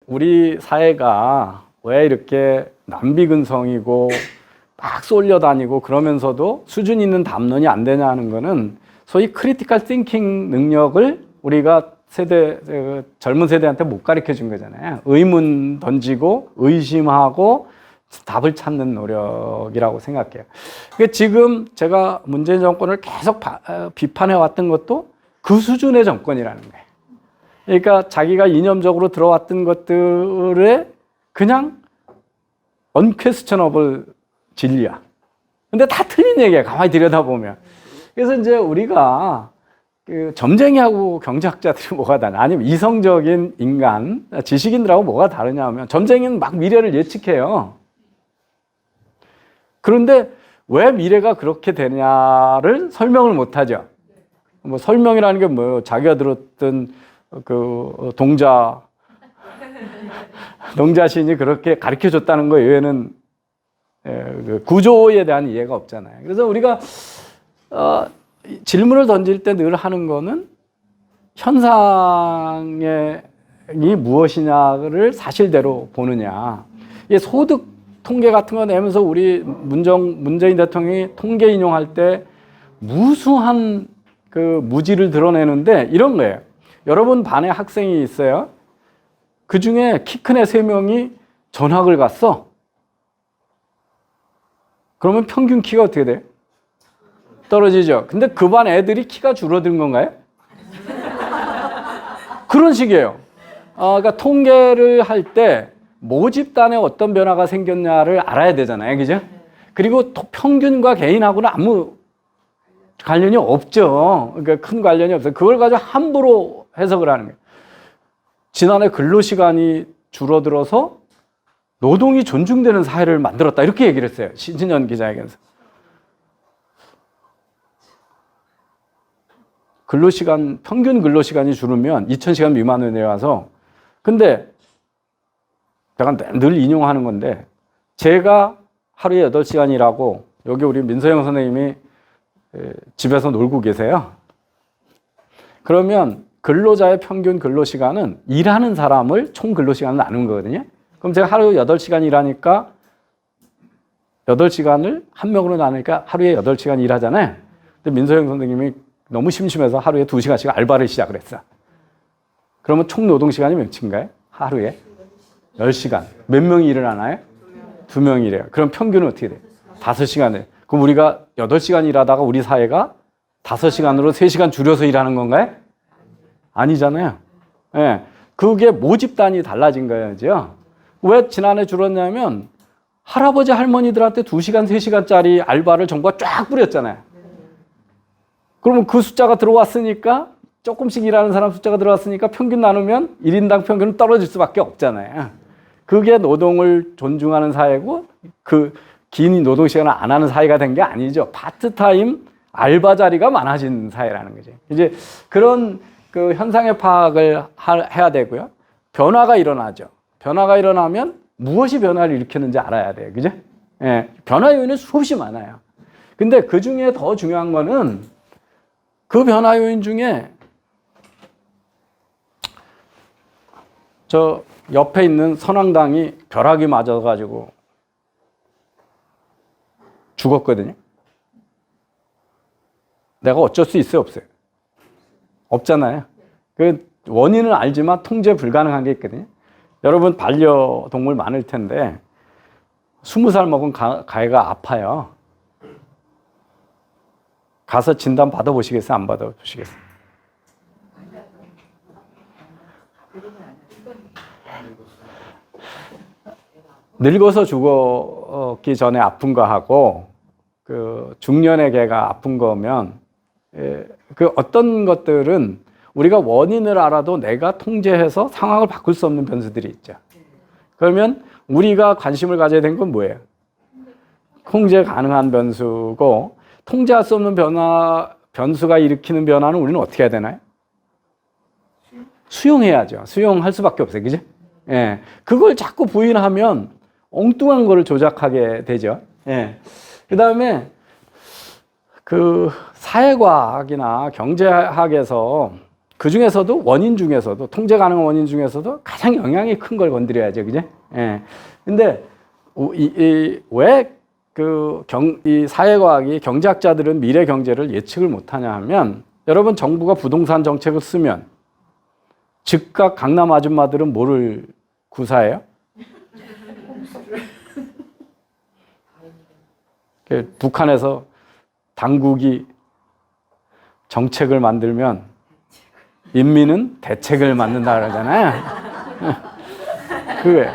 우리 사회가 왜 이렇게 남비근성이고 막 쏠려다니고 그러면서도 수준 있는 담론이 안 되냐 하는 거는 소위 크리티컬 띵킹 능력을 우리가 젊은 세대한테 못 가르쳐 준 거잖아요. 의문 던지고 의심하고 답을 찾는 노력이라고 생각해요. 그러니까 지금 제가 문재인 정권을 계속 비판해 왔던 것도 그 수준의 정권이라는 거예요. 그러니까 자기가 이념적으로 들어왔던 것들에 그냥 unquestionable 진리야. 근데 다 틀린 얘기야. 가만히 들여다보면. 그래서 이제 우리가 그 점쟁이하고 경제학자들이 뭐가 다르냐. 아니면 이성적인 인간, 지식인들하고 뭐가 다르냐 하면 점쟁이는 막 미래를 예측해요. 그런데 왜 미래가 그렇게 되냐를 설명을 못 하죠. 뭐 설명이라는 게 뭐예요? 자기가 들었던 그 농자신이 그렇게 가르쳐 줬다는 거 외에는 그 구조에 대한 이해가 없잖아요. 그래서 우리가 질문을 던질 때 늘 하는 거는 현상이 무엇이냐를 사실대로 보느냐. 이게 소득 통계 같은 거 내면서 우리 문재인 대통령이 통계 인용할 때 무수한 그 무지를 드러내는데 이런 거예요. 여러분 반에 학생이 있어요. 그 중에 키 큰 애 3명이 전학을 갔어. 그러면 평균 키가 어떻게 돼요? 떨어지죠. 근데 그 반 애들이 키가 줄어든 건가요? 그런 식이에요. 그러니까 통계를 할 때 모집단에 어떤 변화가 생겼냐를 알아야 되잖아요. 그죠? 그리고 평균과 개인하고는 아무 관련이 없죠. 그러니까 큰 관련이 없어요. 그걸 가지고 함부로 해석을 하는 거예요. 지난해 근로시간이 줄어들어서 노동이 존중되는 사회를 만들었다. 이렇게 얘기를 했어요. 신진현 기자에게서. 평균 근로시간이 줄으면 2000시간 미만으로 내려가서 근데 제가 늘 인용하는 건데 제가 하루에 8시간 일하고 여기 우리 민서영 선생님이 집에서 놀고 계세요. 그러면 근로자의 평균 근로시간은 일하는 사람을 총 근로시간을 나눈 거거든요. 그럼 제가 하루 8시간 일하니까 8시간을 한 명으로 나누니까 하루에 8시간 일하잖아요. 근데 민서영 선생님이 너무 심심해서 하루에 2시간씩 알바를 시작을 했어. 그러면 총 노동시간이 몇인가요? 하루에? 10시간. 몇 명이 일을 하나요? 2명이 일해요. 그럼 평균은 어떻게 돼요? 5시간을. 그럼 우리가 8시간 일하다가 우리 사회가 5시간으로 3시간 줄여서 일하는 건가요? 아니잖아요. 예. 그게 모집단이 달라진 거예요. 왜 지난해 줄었냐면 할아버지 할머니들한테 2시간, 3시간짜리 알바를 정부가 쫙 뿌렸잖아요. 그러면 그 숫자가 들어왔으니까 조금씩 일하는 사람 숫자가 들어왔으니까 평균 나누면 1인당 평균은 떨어질 수밖에 없잖아요. 그게 노동을 존중하는 사회고 그 긴 노동시간을 안 하는 사회가 된 게 아니죠. 파트타임 알바 자리가 많아진 사회라는 거죠. 이제 그런 그 현상의 파악을 해야 되고요. 변화가 일어나죠. 변화가 일어나면 무엇이 변화를 일으키는지 알아야 돼요. 그죠? 예. 변화 요인은 수없이 많아요. 근데 그 중에 더 중요한 거는 그 변화 요인 중에 저 옆에 있는 선왕당이 벼락이 맞아가지고 죽었거든요. 내가 어쩔 수 있어요, 없어요? 없잖아요. 그 원인은 알지만 통제 불가능한 게 있거든요. 여러분 반려동물 많을 텐데 20살 먹은 가해가 아파요. 가서 진단 받아보시겠어요? 안 받아보시겠어요? 늙어서 죽었기 전에 아픈 거 하고 그 중년의 개가 아픈 거면 그 어떤 것들은 우리가 원인을 알아도 내가 통제해서 상황을 바꿀 수 없는 변수들이 있죠. 그러면 우리가 관심을 가져야 되는 건 뭐예요? 통제 가능한 변수고 통제할 수 없는 변수가 일으키는 변화는 우리는 어떻게 해야 되나요? 수용해야죠. 수용할 수밖에 없어요. 그죠? 예. 그걸 자꾸 부인하면 엉뚱한 거를 조작하게 되죠. 예. 그 다음에 그 사회과학이나 경제학에서 그 중에서도 원인 중에서도 통제 가능한 원인 중에서도 가장 영향이 큰 걸 건드려야죠, 그죠? 예. 근데 이 사회과학이 경제학자들은 미래 경제를 예측을 못하냐 하면 여러분 정부가 부동산 정책을 쓰면 즉각 강남 아줌마들은 뭐를 구사해요? 북한에서 당국이 정책을 만들면 인민은 대책을 만든다 그러잖아요. 그게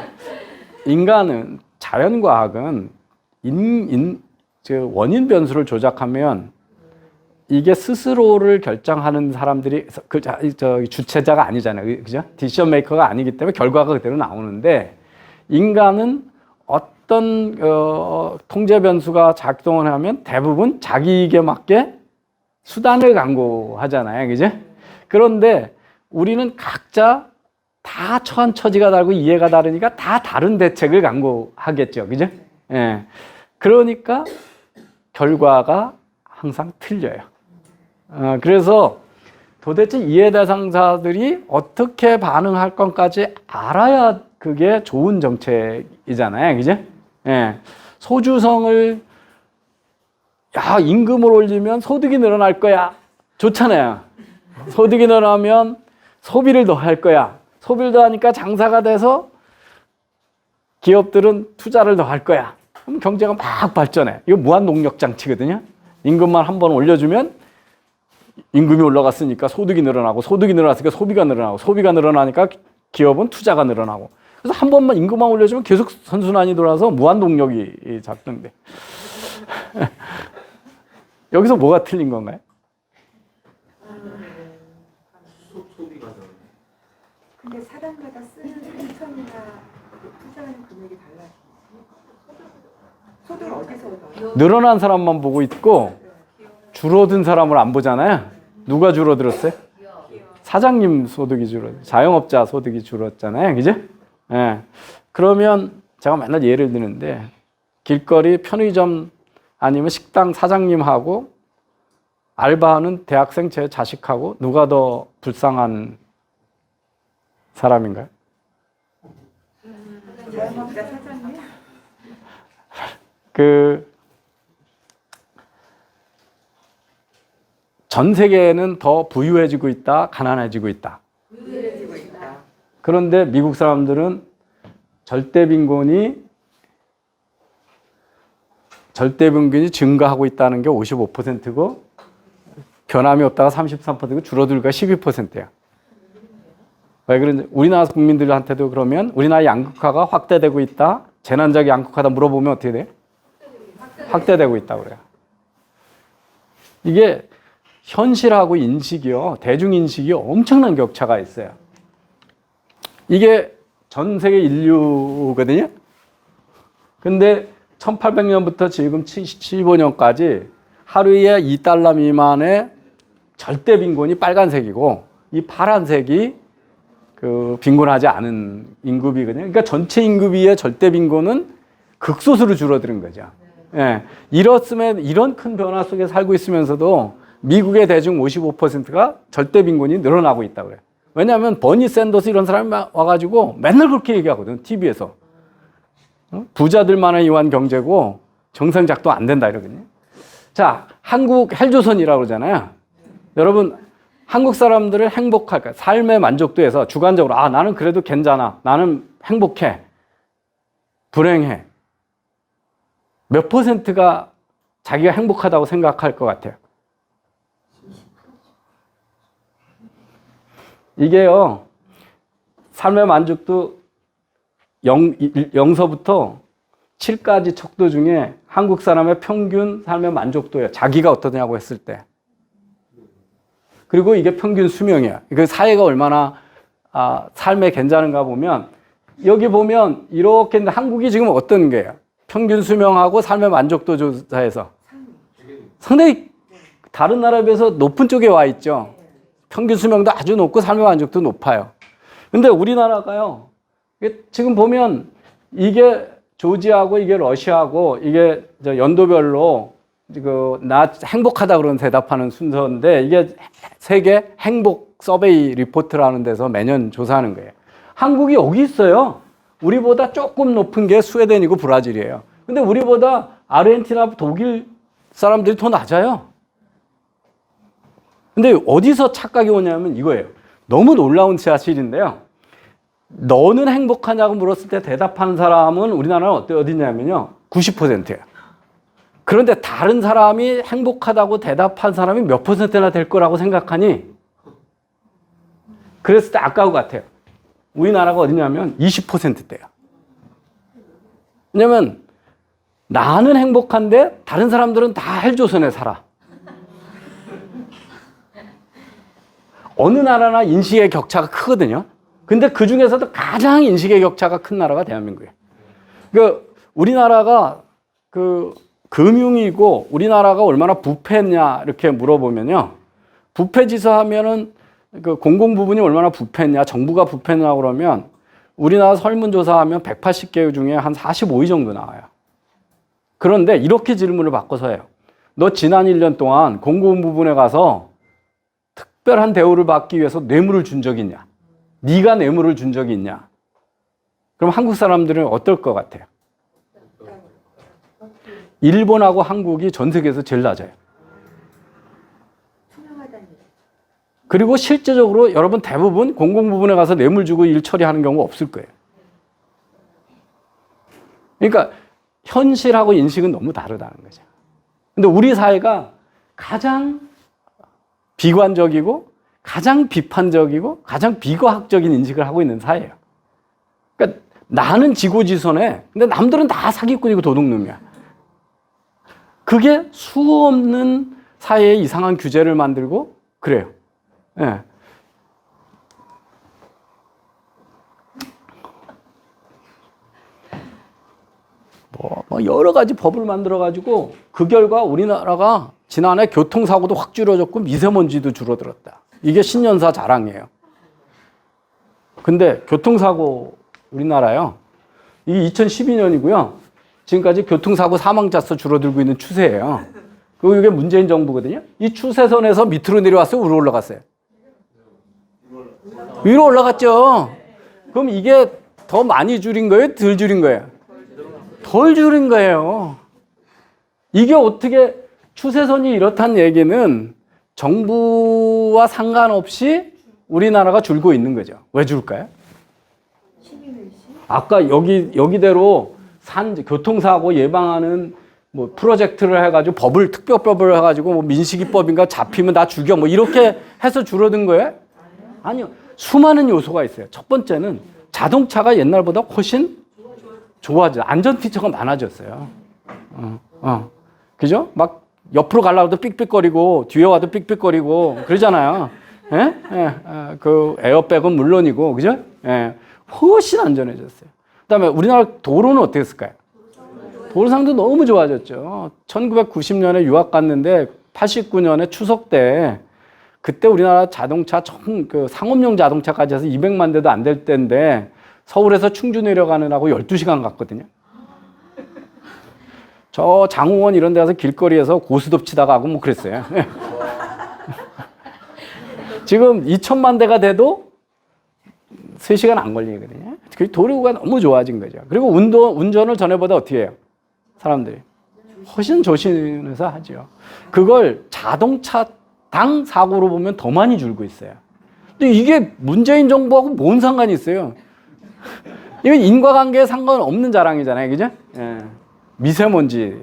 인간은 자연과학은 원인 변수를 조작하면 이게 스스로를 결정하는 사람들이 주체자가 아니잖아요. 그죠? 디시전 메이커가 아니기 때문에 결과가 그대로 나오는데 인간은 어떤 통제 변수가 작동을 하면 대부분 자기 이익에 맞게 수단을 강구하잖아요. 그죠? 그런데 우리는 각자 다 처한 처지가 다르고 이해가 다르니까 다 다른 대책을 강구하겠죠. 그죠? 예. 그러니까 결과가 항상 틀려요. 그래서 도대체 이해 대상자들이 어떻게 반응할 건까지 알아야 그게 좋은 정책이잖아요. 그죠? 예. 소주성을 임금을 올리면 소득이 늘어날 거야. 좋잖아요. 소득이 늘어나면 소비를 더 할 거야. 소비를 더 하니까 장사가 돼서 기업들은 투자를 더 할 거야. 그럼 경제가 막 발전해. 이거 무한 농력 장치거든요. 임금만 한 번 올려주면 임금이 올라갔으니까 소득이 늘어나고, 소득이 늘어났으니까 소비가 늘어나고, 소비가 늘어나니까 기업은 투자가 늘어나고. 그래서 한 번만 임금만 올려주면 계속 선순환이 돌아서 무한 동력이 작동돼. 여기서 뭐가 틀린 건가요? 근데 사람마다 쓰는 패턴이나 투자하는 금액이 달라요. 소득을 어디서 얻어요? 늘어난 사람만 보고 있고 줄어든 사람을 안 보잖아요. 누가 줄어들었어요? 사장님 소득이 줄어들었어요. 자영업자 소득이 줄었잖아요. 그죠? 예. 그러면 제가 맨날 예를 드는데 길거리 편의점 아니면 식당 사장님하고 알바하는 대학생 제 자식하고 누가 더 불쌍한 사람인가요? 자영업자 사장님? 전 세계는 더 부유해지고 있다, 가난해지고 있다. 부유해지고 있다. 그런데 미국 사람들은 절대 빈곤이 증가하고 있다는 게 55%고 변함이 없다가 33%고 줄어들기가 12%예요. 왜 그런지 우리나라 국민들한테도 그러면 우리나라 양극화가 확대되고 있다, 재난적 양극화다 물어보면 어떻게 돼요? 확대되고 있다고 그래요. 이게 현실하고 인식이요, 대중인식이 엄청난 격차가 있어요. 이게 전 세계 인류거든요. 근데 1800년부터 지금 75년까지 하루에 $2 미만의 절대 빈곤이 빨간색이고 이 파란색이 빈곤하지 않은 인구비거든요. 그러니까 전체 인구비의 절대 빈곤은 극소수로 줄어드는 거죠. 예. 이런 큰 변화 속에 살고 있으면서도 미국의 대중 55%가 절대 빈곤이 늘어나고 있다고 그래요. 왜냐하면 버니 샌더스 이런 사람이 와가지고 맨날 그렇게 얘기하거든, TV에서. 부자들만을 위한 경제고 정상작동 안 된다 이러거든요. 자, 한국 헬조선이라고 그러잖아요. 여러분, 한국 사람들을 행복할까? 삶의 만족도에서 주관적으로 나는 그래도 괜찮아. 나는 행복해. 불행해. 몇 %가 자기가 행복하다고 생각할 것 같아요? 이게요, 삶의 만족도 0서부터 7까지 척도 중에 한국 사람의 평균 삶의 만족도예요. 자기가 어떠냐고 했을 때. 그리고 이게 평균 수명이에요. 그 사회가 얼마나 삶에 괜찮은가 보면 여기 보면 이렇게 했는데 한국이 지금 어떤 게요? 평균 수명하고 삶의 만족도 조사에서 상당히 다른 나라에 비해서 높은 쪽에 와 있죠. 평균 수명도 아주 높고 삶의 만족도 높아요. 근데 우리나라가요, 지금 보면 이게 조지하고 이게 러시아하고 이게 연도별로 나 행복하다 그런 대답하는 순서인데 이게 세계 행복 서베이 리포트라는 데서 매년 조사하는 거예요. 한국이 여기 있어요. 우리보다 조금 높은 게 스웨덴이고 브라질이에요. 근데 우리보다 아르헨티나, 독일 사람들이 더 낮아요. 근데 어디서 착각이 오냐면 이거예요. 너무 놀라운 사실인데요. 너는 행복하냐고 물었을 때 대답하는 사람은 우리나라는 어디냐면요. 90%예요. 그런데 다른 사람이 행복하다고 대답한 사람이 몇 %나 될 거라고 생각하니? 그랬을 때 아까워 같아요. 우리나라가 어디냐면 20%대예요. 왜냐면 나는 행복한데 다른 사람들은 다 헬조선에 살아. 어느 나라나 인식의 격차가 크거든요. 근데 그 중에서도 가장 인식의 격차가 큰 나라가 대한민국이에요. 그러니까 우리나라가 금융이고 우리나라가 얼마나 부패했냐 이렇게 물어보면요. 부패지수 하면은 그 공공 부분이 얼마나 부패했냐, 정부가 부패했냐 그러면 우리나라 설문조사하면 180개 중에 한 45위 정도 나와요. 그런데 이렇게 질문을 바꿔서 해요. 너 지난 1년 동안 공공 부분에 가서 특별한 대우를 받기 위해서 뇌물을 준 적이 있냐? 네가 뇌물을 준 적이 있냐? 그럼 한국 사람들은 어떨 것 같아요? 일본하고 한국이 전 세계에서 제일 낮아요. 그리고 실제적으로 여러분 대부분 공공 부분에 가서 뇌물 주고 일 처리하는 경우가 없을 거예요. 그러니까 현실하고 인식은 너무 다르다는 거죠. 근데 우리 사회가 가장 비관적이고 가장 비판적이고 가장 비과학적인 인식을 하고 있는 사회예요. 그러니까 나는 지고지선에 근데 남들은 다 사기꾼이고 도둑놈이야. 그게 수없는 사회에 이상한 규제를 만들고 그래요. 예. 뭐 여러 가지 법을 만들어 가지고 그 결과 우리나라가 지난해 교통사고도 확 줄어졌고 미세먼지도 줄어들었다. 이게 신년사 자랑이에요. 근데 교통사고 우리나라요. 이게 2012년이고요. 지금까지 교통사고 사망자 수 줄어들고 있는 추세예요. 그리고 이게 문재인 정부거든요. 이 추세선에서 밑으로 내려왔어요? 위로 올라갔어요? 위로 올라갔죠. 그럼 이게 더 많이 줄인 거예요? 덜 줄인 거예요? 덜 줄인 거예요. 이게 어떻게 추세선이 이렇다는 얘기는 정부와 상관없이 우리나라가 줄고 있는 거죠. 왜 줄까요? 아까 여기대로 교통사고 예방하는 뭐 프로젝트를 해가지고 특별법을 해가지고 뭐 민식이법인가 잡히면 다 죽여 뭐 이렇게 해서 줄어든 거예요? 아니요. 수많은 요소가 있어요. 첫 번째는 자동차가 옛날보다 훨씬 좋아져. 안전 피처가 많아졌어요. 그죠? 막 옆으로 가려고 해도 삑삑거리고 뒤에 와도 삑삑거리고 그러잖아요. 예? 그 에어백은 물론이고 그죠? 예. 훨씬 안전해졌어요. 그다음에 우리나라 도로는 어떻게 했을까요? 도로상도 너무 좋아졌죠. 1990년에 유학 갔는데 89년에 추석 때 그때 우리나라 자동차 상업용 자동차까지 해서 200만 대도 안 될 때인데 서울에서 충주 내려가느라고 12시간 갔거든요. 저 장호원 이런 데 가서 길거리에서 고스톱 치다가 하고 뭐 그랬어요. 지금 2천만 대가 돼도 3시간 안 걸리거든요. 그 도로가 너무 좋아진 거죠. 그리고 운전을 전에보다 어떻게 해요? 사람들이 훨씬 조심해서 하죠. 그걸 자동차당 사고로 보면 더 많이 줄고 있어요. 근데 이게 문재인 정부하고 뭔 상관이 있어요? 이건 인과관계에 상관없는 자랑이잖아요. 그죠? 예. 미세먼지.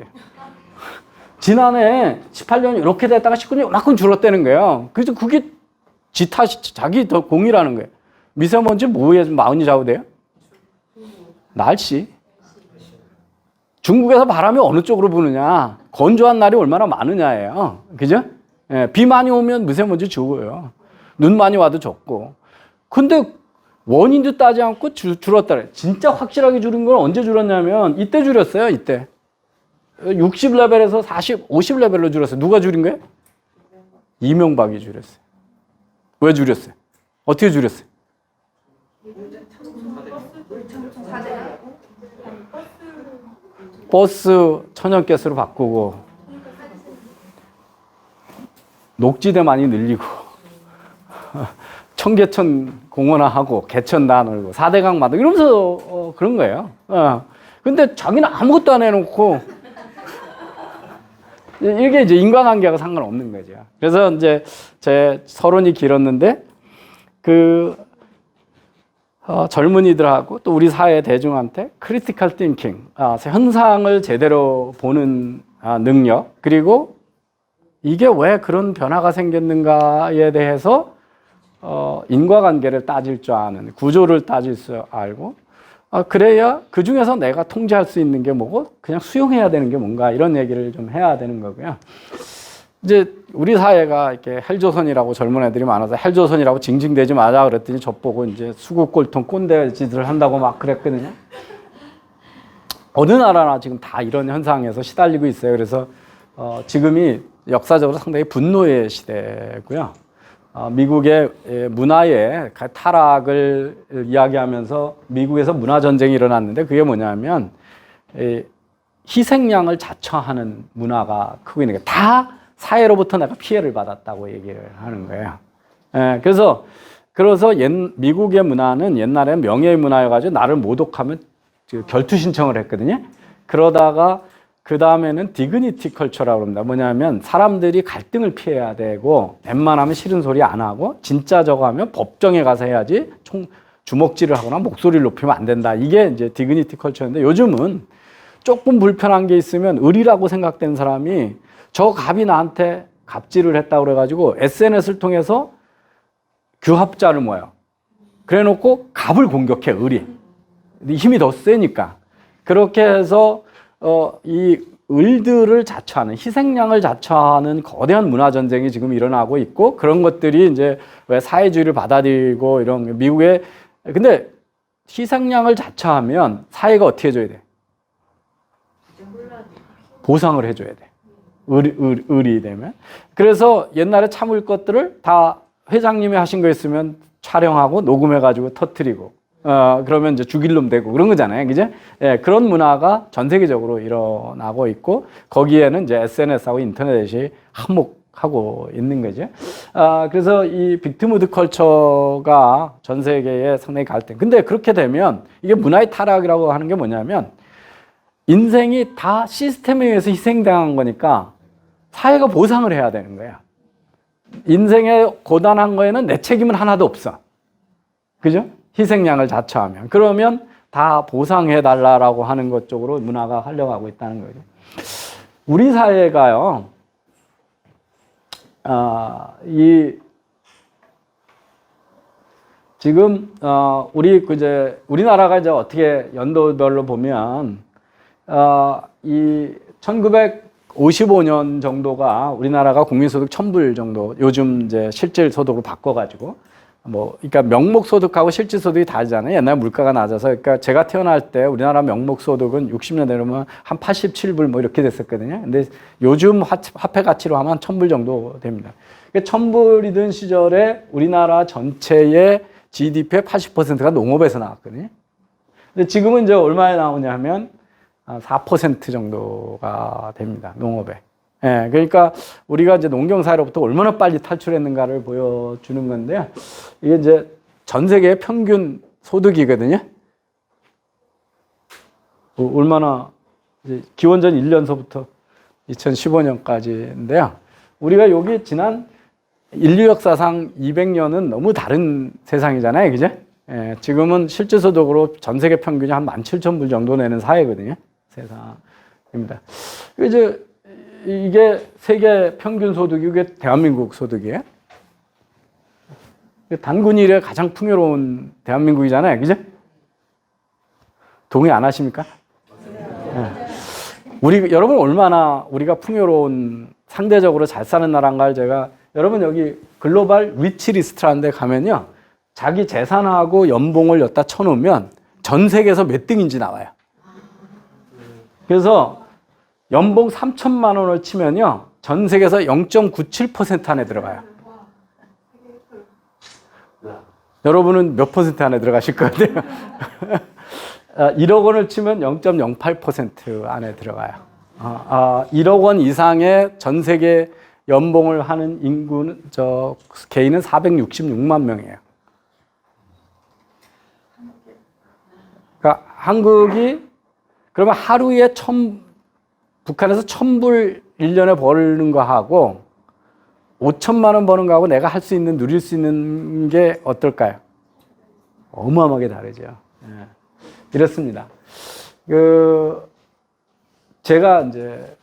지난해 18년 이렇게 됐다가 19년 이만큼 줄었다는 거예요. 그래서 그게 지 탓이 자기 더 공이라는 거예요. 미세먼지 뭐에 많이 좌우돼요? 날씨. 중국에서 바람이 어느 쪽으로 부느냐, 건조한 날이 얼마나 많으냐예요. 그죠? 예, 비 많이 오면 미세먼지 적어요. 눈 많이 와도 적고. 근데 원인도 따지 않고 줄었다 그래. 진짜 확실하게 줄은 건 언제 줄었냐면 이때 줄였어요. 이때. 60레벨에서 50레벨로 줄었어요. 누가 줄인 거예요? 이명박이 줄였어요. 왜 줄였어요? 어떻게 줄였어요? 버스 천연가스로 바꾸고 녹지대 많이 늘리고 청계천 공원화하고 개천 다 놀고 4대강 만들고 이러면서 그런 거예요. 근데 자기는 아무것도 안 해놓고 이게 이제 인과관계하고 상관없는 거죠. 그래서 이제 제 서론이 길었는데 젊은이들하고 또 우리 사회 대중한테 크리티컬 띵킹, 현상을 제대로 보는 능력, 그리고 이게 왜 그런 변화가 생겼는가에 대해서 인과관계를 따질 줄 아는, 구조를 따질 줄 알고, 그래야 그 중에서 내가 통제할 수 있는 게 뭐고 그냥 수용해야 되는 게 뭔가 이런 얘기를 좀 해야 되는 거고요. 이제 우리 사회가 이렇게 헬조선이라고 젊은 애들이 많아서 헬조선이라고 징징대지 마자 그랬더니 저보고 이제 수국골통 꼰대 짓을 한다고 막 그랬거든요. 어느 나라나 지금 다 이런 현상에서 시달리고 있어요. 그래서 지금이 역사적으로 상당히 분노의 시대고요. 미국의 문화의 타락을 이야기하면서 미국에서 문화전쟁이 일어났는데 그게 뭐냐면 희생양을 자처하는 문화가 크고 있는 게 다 사회로부터 내가 피해를 받았다고 얘기를 하는 거예요. 그래서 미국의 문화는 옛날에는 명예의 문화여가지고 나를 모독하면 결투 신청을 했거든요. 그러다가 그 다음에는 디그니티 컬처라고 합니다. 뭐냐면 사람들이 갈등을 피해야 되고 웬만하면 싫은 소리 안 하고 진짜 저거 하면 법정에 가서 해야지 주먹질을 하거나 목소리를 높이면 안 된다. 이게 이제 디그니티 컬처인데 요즘은 조금 불편한 게 있으면 을이라고 생각된 사람이 저 갑이 나한테 갑질을 했다고 그래가지고 SNS를 통해서 규합자를 모아요. 그래 놓고 갑을 공격해, 을이. 힘이 더 세니까. 그렇게 해서 이 을들을 자처하는, 희생양을 자처하는 거대한 문화전쟁이 지금 일어나고 있고, 그런 것들이 이제 왜 사회주의를 받아들이고 이런, 미국에, 근데 희생양을 자처하면 사회가 어떻게 해줘야 돼? 보상을 해줘야 돼. 을이 되면. 그래서 옛날에 참을 것들을 다 회장님이 하신 거 있으면 촬영하고 녹음해가지고 터뜨리고, 그러면 이제 죽일 놈 되고 그런 거잖아요. 그죠? 예, 그런 문화가 전 세계적으로 일어나고 있고, 거기에는 이제 SNS하고 인터넷이 한몫하고 있는 거죠. 그래서 이 빅트무드 컬처가 전 세계에 상당히 갈등. 근데 그렇게 되면 이게 문화의 타락이라고 하는 게 뭐냐면 인생이 다 시스템에 의해서 희생당한 거니까 사회가 보상을 해야 되는 거야. 인생에 고단한 거에는 내 책임은 하나도 없어. 그죠? 희생양을 자처하면. 그러면 다 보상해달라고 하는 것 쪽으로 문화가 흘러가고 있다는 거죠. 우리 사회가요, 지금, 우리나라가 이제 어떻게 연도별로 보면, 이 1955년 정도가 우리나라가 국민소득 1,000불 정도, 요즘 이제 실질소득으로 바꿔가지고, 그러니까 명목소득하고 실질소득이 다르잖아요. 옛날 물가가 낮아서. 그러니까 제가 태어날 때 우리나라 명목소득은 60년대 되면 한 87불 뭐 이렇게 됐었거든요. 근데 요즘 화폐 가치로 하면 1,000불 정도 됩니다. 그러니까 1,000불이던 시절에 우리나라 전체의 GDP의 80%가 농업에서 나왔거든요. 근데 지금은 이제 얼마에 나오냐 하면 4% 정도가 됩니다. 농업에. 예, 그러니까 우리가 이제 농경사회로부터 얼마나 빨리 탈출했는가를 보여주는 건데요. 이게 이제 전 세계의 평균 소득이거든요. 얼마나, 이제 기원전 1년서부터 2015년까지인데요. 우리가 여기 지난 인류 역사상 200년은 너무 다른 세상이잖아요. 그죠? 예, 지금은 실질소득으로 전 세계 평균이 한 17,000불 정도 내는 사회거든요. 세상입니다. 이게 세계 평균 소득이 이게 대한민국 소득이에요. 단군 이래 가장 풍요로운 대한민국이잖아요. 그죠? 동의 안 하십니까? 네. 여러분 얼마나 우리가 풍요로운 상대적으로 잘 사는 나라인가를 여러분 여기 글로벌 위치리스트라는 데 가면요. 자기 재산하고 연봉을 여기다 쳐놓으면 전 세계에서 몇 등인지 나와요. 그래서 연봉 3천만 원을 치면요. 전 세계에서 0.97% 안에 들어가요. 여러분은 몇 퍼센트 안에 들어가실 것 같아요? 1억 원을 치면 0.08% 안에 들어가요. 1억 원 이상의 전 세계 연봉을 하는 인구는, 개인은 466만 명이에요. 한국이 그러면 하루에 북한에서 1,000불 1년에 버는 거 하고 5천만 원 버는 거하고 내가 할 수 있는, 누릴 수 있는 게 어떨까요? 어마어마하게 다르죠. 예. 이렇습니다. 제가 이제,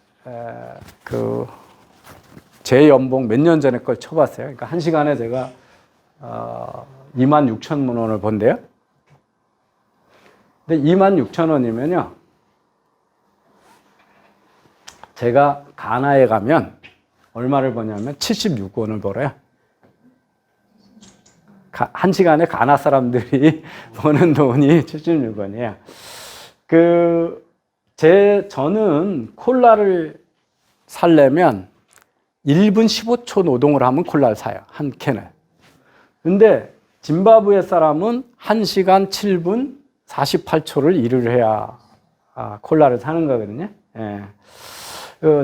제 연봉 몇 년 전에 걸 쳐봤어요. 그러니까 한 시간에 제가, 26,000원을 번대요. 근데 26,000원이면요. 제가 가나에 가면 얼마를 버냐면 76원을 벌어요. 한 시간에 가나 사람들이 버는 돈이 76원이에요. 저는 콜라를 살려면 1분 15초 노동을 하면 콜라를 사요. 한 캔을. 근데 짐바브웨 사람은 1시간 7분 48초를 일을 해야 콜라를 사는 거거든요. 예.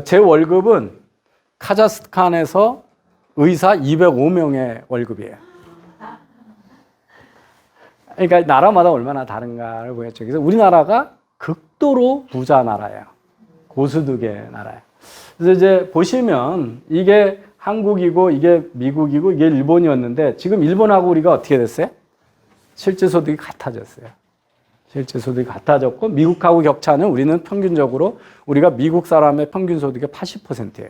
제 월급은 카자흐스탄에서 의사 205명의 월급이에요. 그러니까 나라마다 얼마나 다른가를 보였죠. 그래서 우리나라가 극도로 부자 나라예요. 고소득의 나라예요. 그래서 이제 보시면 이게 한국이고 이게 미국이고 이게 일본이었는데 지금 일본하고 우리가 어떻게 됐어요? 실제 소득이 같아졌어요. 실제 소득이 같아졌고 미국하고 격차는 우리는 평균적으로 우리가 미국 사람의 평균 소득의 80%예요.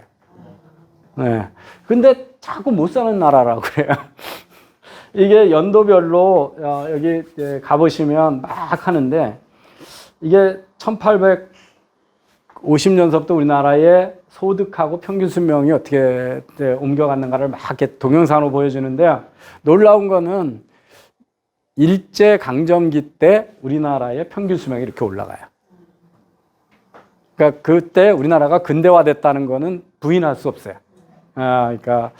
네. 근데 자꾸 못 사는 나라라고 그래요. 이게 연도별로 여기 가보시면 막 하는데 이게 1850년서부터 우리나라의 소득하고 평균 수명이 어떻게 옮겨갔는가를 막 이렇게 동영상으로 보여주는데요. 놀라운 거는 일제 강점기 때 우리나라의 평균 수명이 이렇게 올라가요. 그러니까 그때 우리나라가 근대화됐다는 거는 부인할 수 없어요. 그러니까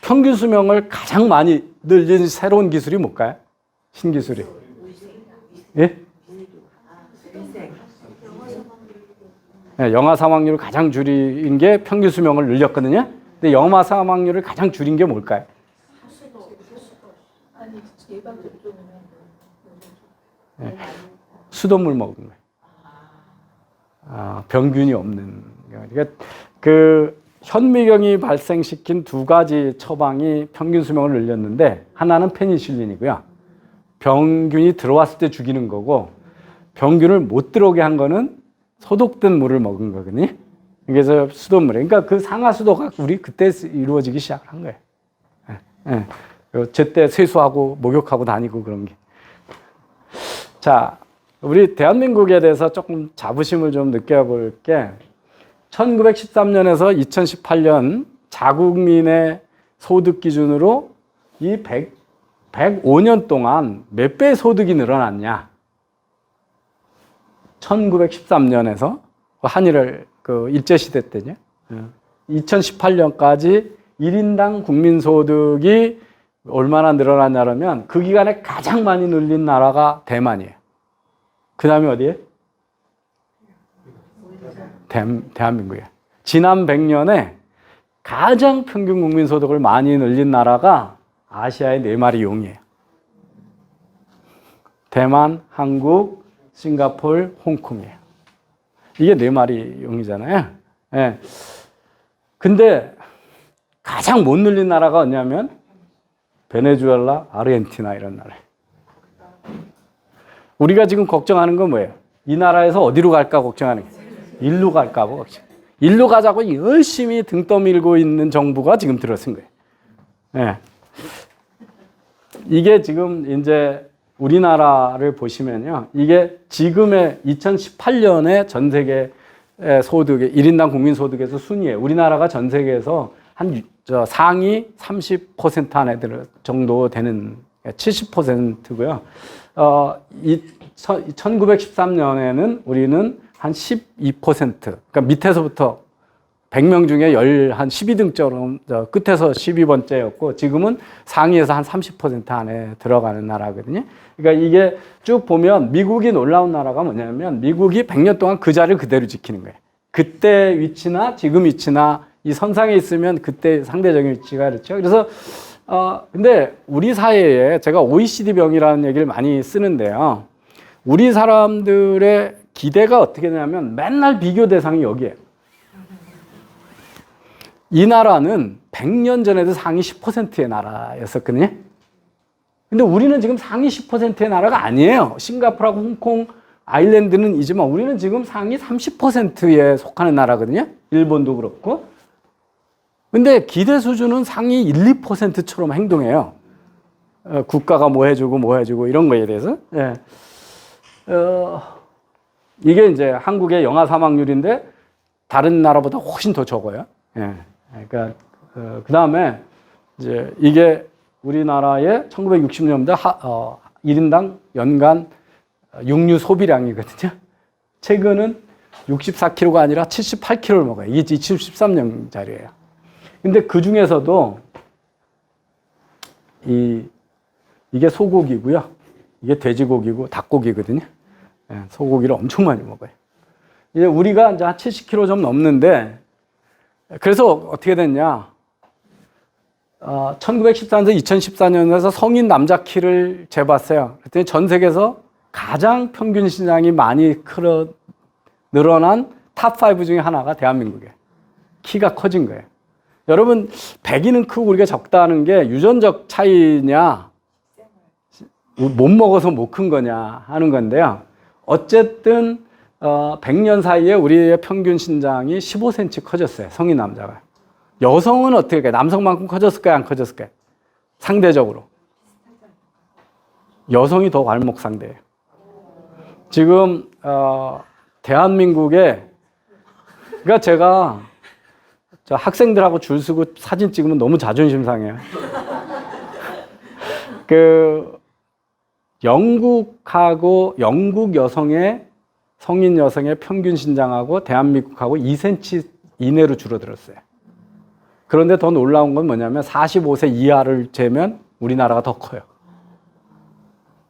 평균 수명을 가장 많이 늘린 새로운 기술이 뭘까요? 신기술이. 예? 네, 영아 사망률을 가장 줄인 게 평균 수명을 늘렸거든요. 근데 영아 사망률을 가장 줄인 게 뭘까요? 네, 수돗물 먹은 거예요. 병균이 없는. 그러니까 현미경이 발생시킨 두 가지 처방이 평균 수명을 늘렸는데 하나는 페니실린이고요. 병균이 들어왔을 때 죽이는 거고 병균을 못 들어오게 한 거는 소독된 물을 먹은 거거든요. 그래서 수돗물. 그러니까 그 상하수도가 우리 그때 이루어지기 시작한 거예요. 제때 세수하고 목욕하고 다니고 그런 게. 자, 우리 대한민국에 대해서 조금 자부심을 좀 느껴볼 게 1913년에서 2018년 자국민의 소득 기준으로 이 105년 동안 몇 배의 소득이 늘어났냐. 1913년에서 한일을 일제시대 때죠. 2018년까지 1인당 국민소득이 얼마나 늘어났냐면 그 기간에 가장 많이 늘린 나라가 대만이에요. 그 다음에 어디에? 대한민국이에요. 지난 100년에 가장 평균 국민소득을 많이 늘린 나라가 아시아의 4마리 용이에요. 대만, 한국, 싱가포르, 홍콩이에요. 이게 4마리 용이잖아요. 예. 근데 가장 못 늘린 나라가 어디냐면 베네수엘라, 아르헨티나 이런 나라예요. 우리가 지금 걱정하는 건 뭐예요? 이 나라에서 어디로 갈까 걱정하는 거예요. 일로 갈까 봐 걱정. 일로 가자고 열심히 등 떠밀고 있는 정부가 지금 들어선 거예요. 예. 이게 지금 이제 우리나라를 보시면요. 이게 지금의 2018년에 전 세계 소득의 1인당 국민 소득에서 순위예요. 우리나라가 전 세계에서 한 상위 30% 안에 정도 되는 70%고요. 1913년에는 우리는 한 12%, 그러니까 밑에서부터 100명 중에 한 12등처럼 끝에서 12번째였고 지금은 상위에서 한 30% 안에 들어가는 나라거든요. 그러니까 이게 쭉 보면 미국이 놀라운 나라가 뭐냐면 미국이 100년 동안 그 자리를 그대로 지키는 거예요. 그때 위치나 지금 위치나 이 선상에 있으면 그때 상대적인 위치가 그렇죠. 그래서 근데 우리 사회에 제가 OECD 병이라는 얘기를 많이 쓰는데요. 우리 사람들의 기대가 어떻게 되냐면 맨날 비교 대상이 여기에요. 이 나라는 100년 전에도 상위 10%의 나라였었거든요. 근데 우리는 지금 상위 10%의 나라가 아니에요. 싱가포르하고 홍콩, 아일랜드는이지만 우리는 지금 상위 30%에 속하는 나라거든요. 일본도 그렇고. 근데 기대 수준은 상위 1, 2%처럼 행동해요. 국가가 뭐 해주고 이런 거에 대해서. 예. 이게 이제 한국의 영아 사망률인데 다른 나라보다 훨씬 더 적어요. 예. 그러니까 그 다음에 이제 이게 우리나라의 1960년대 1인당 연간 육류 소비량이거든요. 최근은 64kg가 아니라 78kg를 먹어요. 이게 2013년 자료예요. 근데 그 중에서도 이게 소고기고요. 이게 돼지고기고 닭고기거든요. 예, 소고기를 엄청 많이 먹어요. 이제 우리가 이제 한 70kg 좀 넘는데, 그래서 어떻게 됐냐. 1914년에서 2014년에서 성인 남자 키를 재봤어요. 그랬더니 전 세계에서 가장 평균 신장이 많이 늘어난 탑5 중에 하나가 대한민국이에요. 키가 커진 거예요. 여러분, 백인은 크고 우리가 적다는 게 유전적 차이냐, 못 먹어서 못 큰 거냐 하는 건데요. 어쨌든 100년 사이에 우리의 평균 신장이 15cm 커졌어요. 성인 남자가. 여성은 어떻게 해요? 남성만큼 커졌을까요? 안 커졌을까요? 상대적으로. 여성이 더 괄목상대예요. 지금 대한민국에, 그러니까 제가 저 학생들하고 줄 서고 사진 찍으면 너무 자존심 상해요. 영국 여성의 성인 여성의 평균 신장하고 대한민국하고 2cm 이내로 줄어들었어요. 그런데 더 놀라운 건 뭐냐면 45세 이하를 재면 우리나라가 더 커요.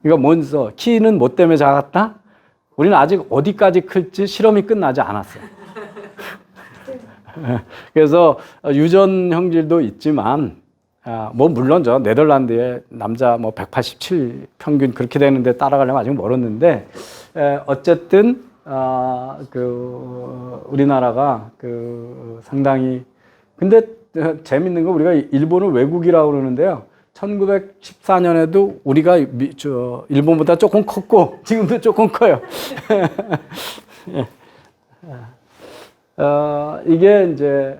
그러니까 먼저 키는 뭐 때문에 작았다? 우리는 아직 어디까지 클지 실험이 끝나지 않았어요. 그래서 유전 형질도 있지만 뭐 물론 저 네덜란드의 남자 뭐 187 평균 그렇게 되는데 따라가려면 아직 멀었는데 어쨌든 우리나라가 상당히 근데 재밌는 건 우리가 일본을 외국이라고 그러는데요. 1914년에도 우리가 일본보다 조금 컸고 지금도 조금 커요. 이게 이제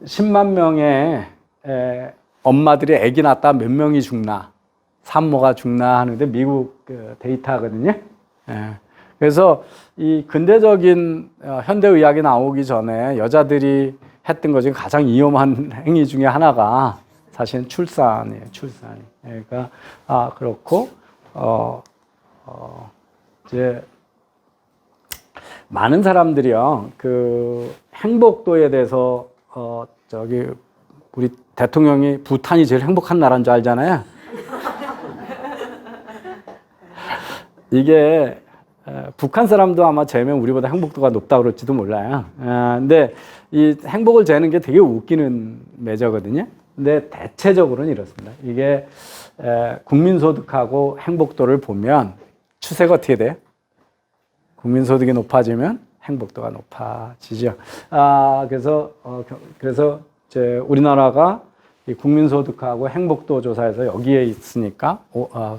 10만 명의 엄마들이 아기 낳다 몇 명이 죽나, 산모가 죽나 하는데 미국 데이터거든요. 그래서 이 근대적인 현대의학이 나오기 전에 여자들이 했던 것 중에 가장 위험한 행위 중에 하나가 사실은 출산이에요. 출산이. 그러니까 그렇고 이제 많은 사람들이요 행복도에 대해서 우리 대통령이 부탄이 제일 행복한 나라인 줄 알잖아요. 이게 북한 사람도 아마 재면 우리보다 행복도가 높다고 그럴지도 몰라요. 근데 이 행복을 재는 게 되게 웃기는 매저거든요. 근데 대체적으로는 이렇습니다. 이게 국민소득하고 행복도를 보면 추세가 어떻게 돼요? 국민소득이 높아지면 행복도가 높아지죠. 그래서 이제 우리나라가 이 국민소득하고 행복도 조사에서 여기에 있으니까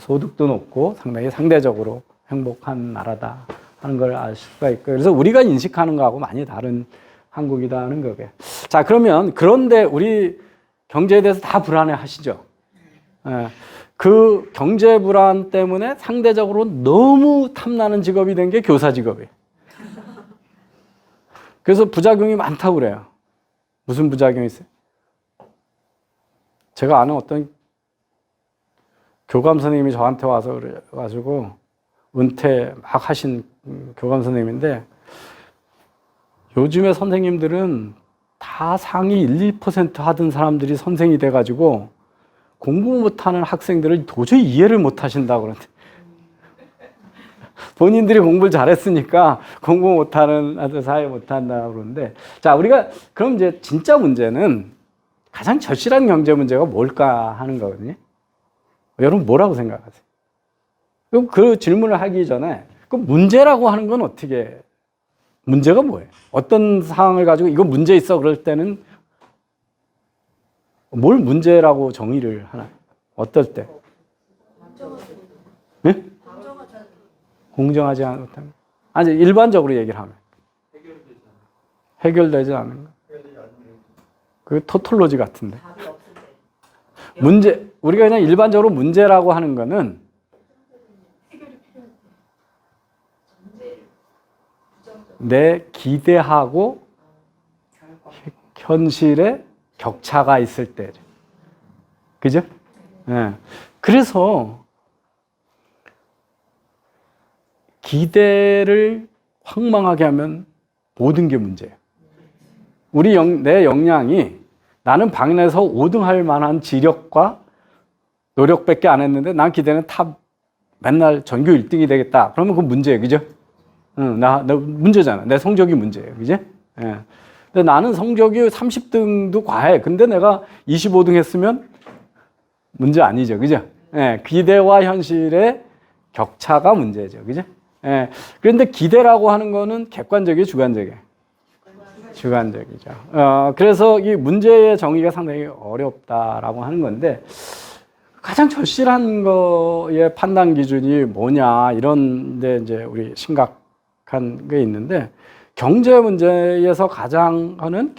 소득도 높고 상당히 상대적으로 행복한 나라다 하는 걸 알 수가 있고, 그래서 우리가 인식하는 거하고 많이 다른 한국이다 하는 거게. 자, 그런데 우리 경제에 대해서 다 불안해 하시죠. 그 경제 불안 때문에 상대적으로 너무 탐나는 직업이 된 게 교사 직업이에요. 그래서 부작용이 많다고 그래요. 무슨 부작용이 있어요? 제가 아는 어떤 교감 선생님이 저한테 와서 그래가지고 은퇴 막 하신 교감 선생님인데, 요즘의 선생님들은 다 상위 1, 2% 하던 사람들이 선생이 돼가지고 공부 못하는 학생들을 도저히 이해를 못 하신다고 그러는데, 본인들이 공부를 잘했으니까 공부 못하는 아들 사회 못한다고 그러는데, 자, 우리가 그럼 이제 진짜 문제는 가장 절실한 경제 문제가 뭘까 하는 거거든요. 여러분 뭐라고 생각하세요? 그럼 그 질문을 하기 전에 그 문제라고 하는 건 어떻게, 문제가 뭐예요? 어떤 상황을 가지고 이거 문제 있어 그럴 때는 뭘 문제라고 정의를 하나요? 어떨 때? 네? 공정하지 않다면? 아니, 일반적으로 얘기를 하면. 해결되지 않는 거. 그 토톨로지 같은데. 문제, 우리가 그냥 일반적으로 문제라고 하는 거는 내 기대하고 현실에 격차가 있을 때. 그죠? 네. 그래서 기대를 황망하게 하면 모든 게 문제예요. 내 역량이 나는 방에서 5등 할 만한 지력과 노력밖에 안 했는데 난 기대는 맨날 전교 1등이 되겠다. 그러면 그건 문제예요. 그죠? 응, 나 문제잖아. 내 성적이 문제예요. 그죠? 예. 근데 나는 성적이 30등도 과해. 근데 내가 25등 했으면 문제 아니죠. 그죠? 예. 기대와 현실의 격차가 문제죠. 그죠? 예. 그런데 기대라고 하는 거는 객관적이에요, 주관적이에요? 주관적이죠. 그래서 이 문제의 정의가 상당히 어렵다라고 하는 건데, 가장 절실한 거의 판단 기준이 뭐냐, 이런데 이제 우리 심각한 게 있는데, 경제 문제에서 가장 하는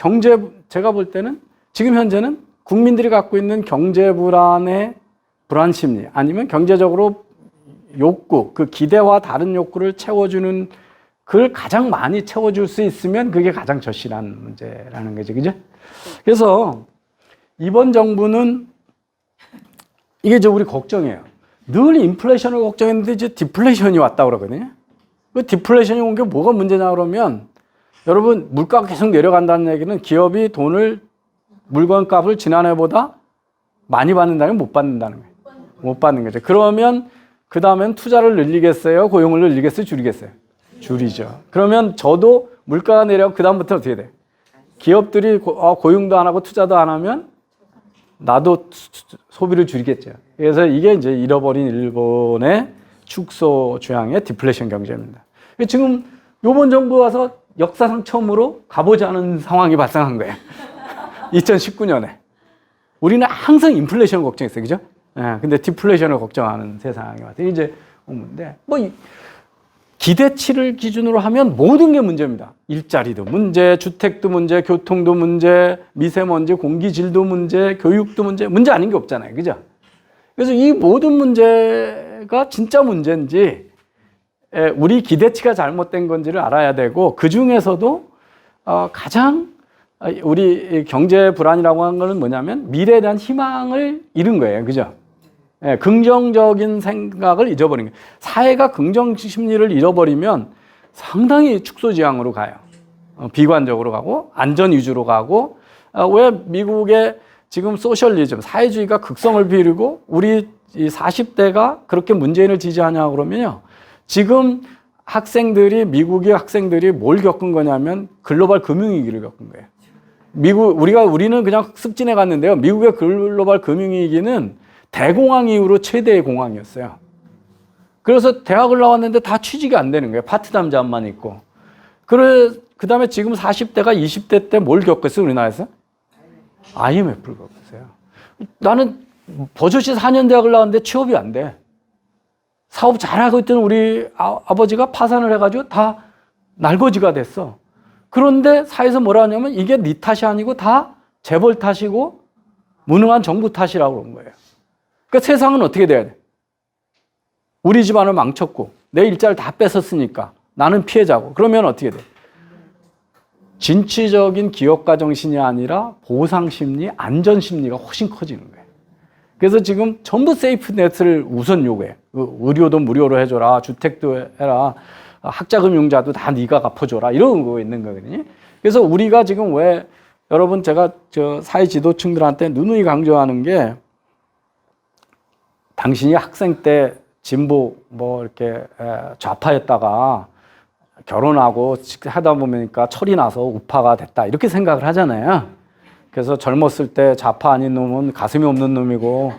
제가 볼 때는 지금 현재는 국민들이 갖고 있는 경제 불안 심리, 아니면 경제적으로 욕구, 그 기대와 다른 욕구를 채워주는, 그걸 가장 많이 채워줄 수 있으면 그게 가장 절실한 문제라는 거죠. 그죠? 그래서 이번 정부는 이게 이제 우리 걱정이에요. 늘 인플레이션을 걱정했는데 이제 디플레이션이 왔다고 그러거든요. 그 디플레이션이 온 게 뭐가 문제냐 그러면, 여러분, 물가가 계속 내려간다는 얘기는 기업이 물건 값을 지난해보다 많이 받는다면 못 받는다는 거예요. 못 받는 거죠. 그러면 그 다음엔 투자를 늘리겠어요? 고용을 늘리겠어요? 줄이겠어요? 줄이죠. 그러면 저도 물가가 내려가면 그 다음부터 어떻게 돼요? 기업들이 고용도 안 하고 투자도 안 하면 나도 소비를 줄이겠죠. 그래서 이게 이제 잃어버린 일본의 축소 주향의 디플레이션 경제입니다. 지금 이번 정부 와서 역사상 처음으로 가보지 않은 상황이 발생한 거예요. 2019년에. 우리는 항상 인플레이션을 걱정했어요. 그죠? 예, 근데 디플레이션을 걱정하는 세상이 왔어요. 이제 오는데, 기대치를 기준으로 하면 모든 게 문제입니다. 일자리도 문제, 주택도 문제, 교통도 문제, 미세먼지, 공기질도 문제, 교육도 문제 아닌 게 없잖아요. 그죠? 그래서 이 모든 문제가 진짜 문제인지, 우리 기대치가 잘못된 건지를 알아야 되고, 그 중에서도 가장 우리 경제 불안이라고 하는 것은 뭐냐면 미래에 대한 희망을 잃은 거예요. 그죠? 긍정적인 생각을 잊어버린 거예요. 사회가 긍정 심리를 잃어버리면 상당히 축소지향으로 가요. 비관적으로 가고 안전 위주로 가고, 왜 미국의 지금 소셜리즘, 사회주의가 극성을 비리고 우리 이 40대가 그렇게 문재인을 지지하냐 그러면요. 지금 미국의 학생들이 뭘 겪은 거냐면 글로벌 금융위기를 겪은 거예요. 우리는 그냥 습진해 갔는데요. 미국의 글로벌 금융위기는 대공황 이후로 최대의 공황이었어요. 그래서 대학을 나왔는데 다 취직이 안 되는 거예요. 파트타임 잡만 있고. 그 다음에 지금 40대가 20대 때 뭘 겪었어요, 우리나라에서? IMF를 겪었어요. 나는 버젓이 4년 대학을 나왔는데 취업이 안 돼. 사업 잘하고 있던 우리 아버지가 파산을 해가지고 다 날거지가 됐어. 그런데 사회에서 뭐라 하냐면 이게 네 탓이 아니고 다 재벌 탓이고 무능한 정부 탓이라고 그런 거예요. 그러니까 세상은 어떻게 돼야 돼? 우리 집안을 망쳤고 내 일자를 다 뺏었으니까 나는 피해자고. 그러면 어떻게 돼? 진취적인 기업가 정신이 아니라 보상 심리, 안전 심리가 훨씬 커지는 거예요. 그래서 지금 전부 세이프넷을 우선 요구해. 의료도 무료로 해줘라, 주택도 해라, 학자금융자도 다 네가 갚아줘라, 이런 거 있는 거거든요. 그래서 우리가 지금 제가 사회 지도층들한테 누누이 강조하는 게, 당신이 학생 때 진보 이렇게 좌파였다가 결혼하고 하다 보니까 철이 나서 우파가 됐다, 이렇게 생각을 하잖아요. 그래서 젊었을 때 좌파 아닌 놈은 가슴이 없는 놈이고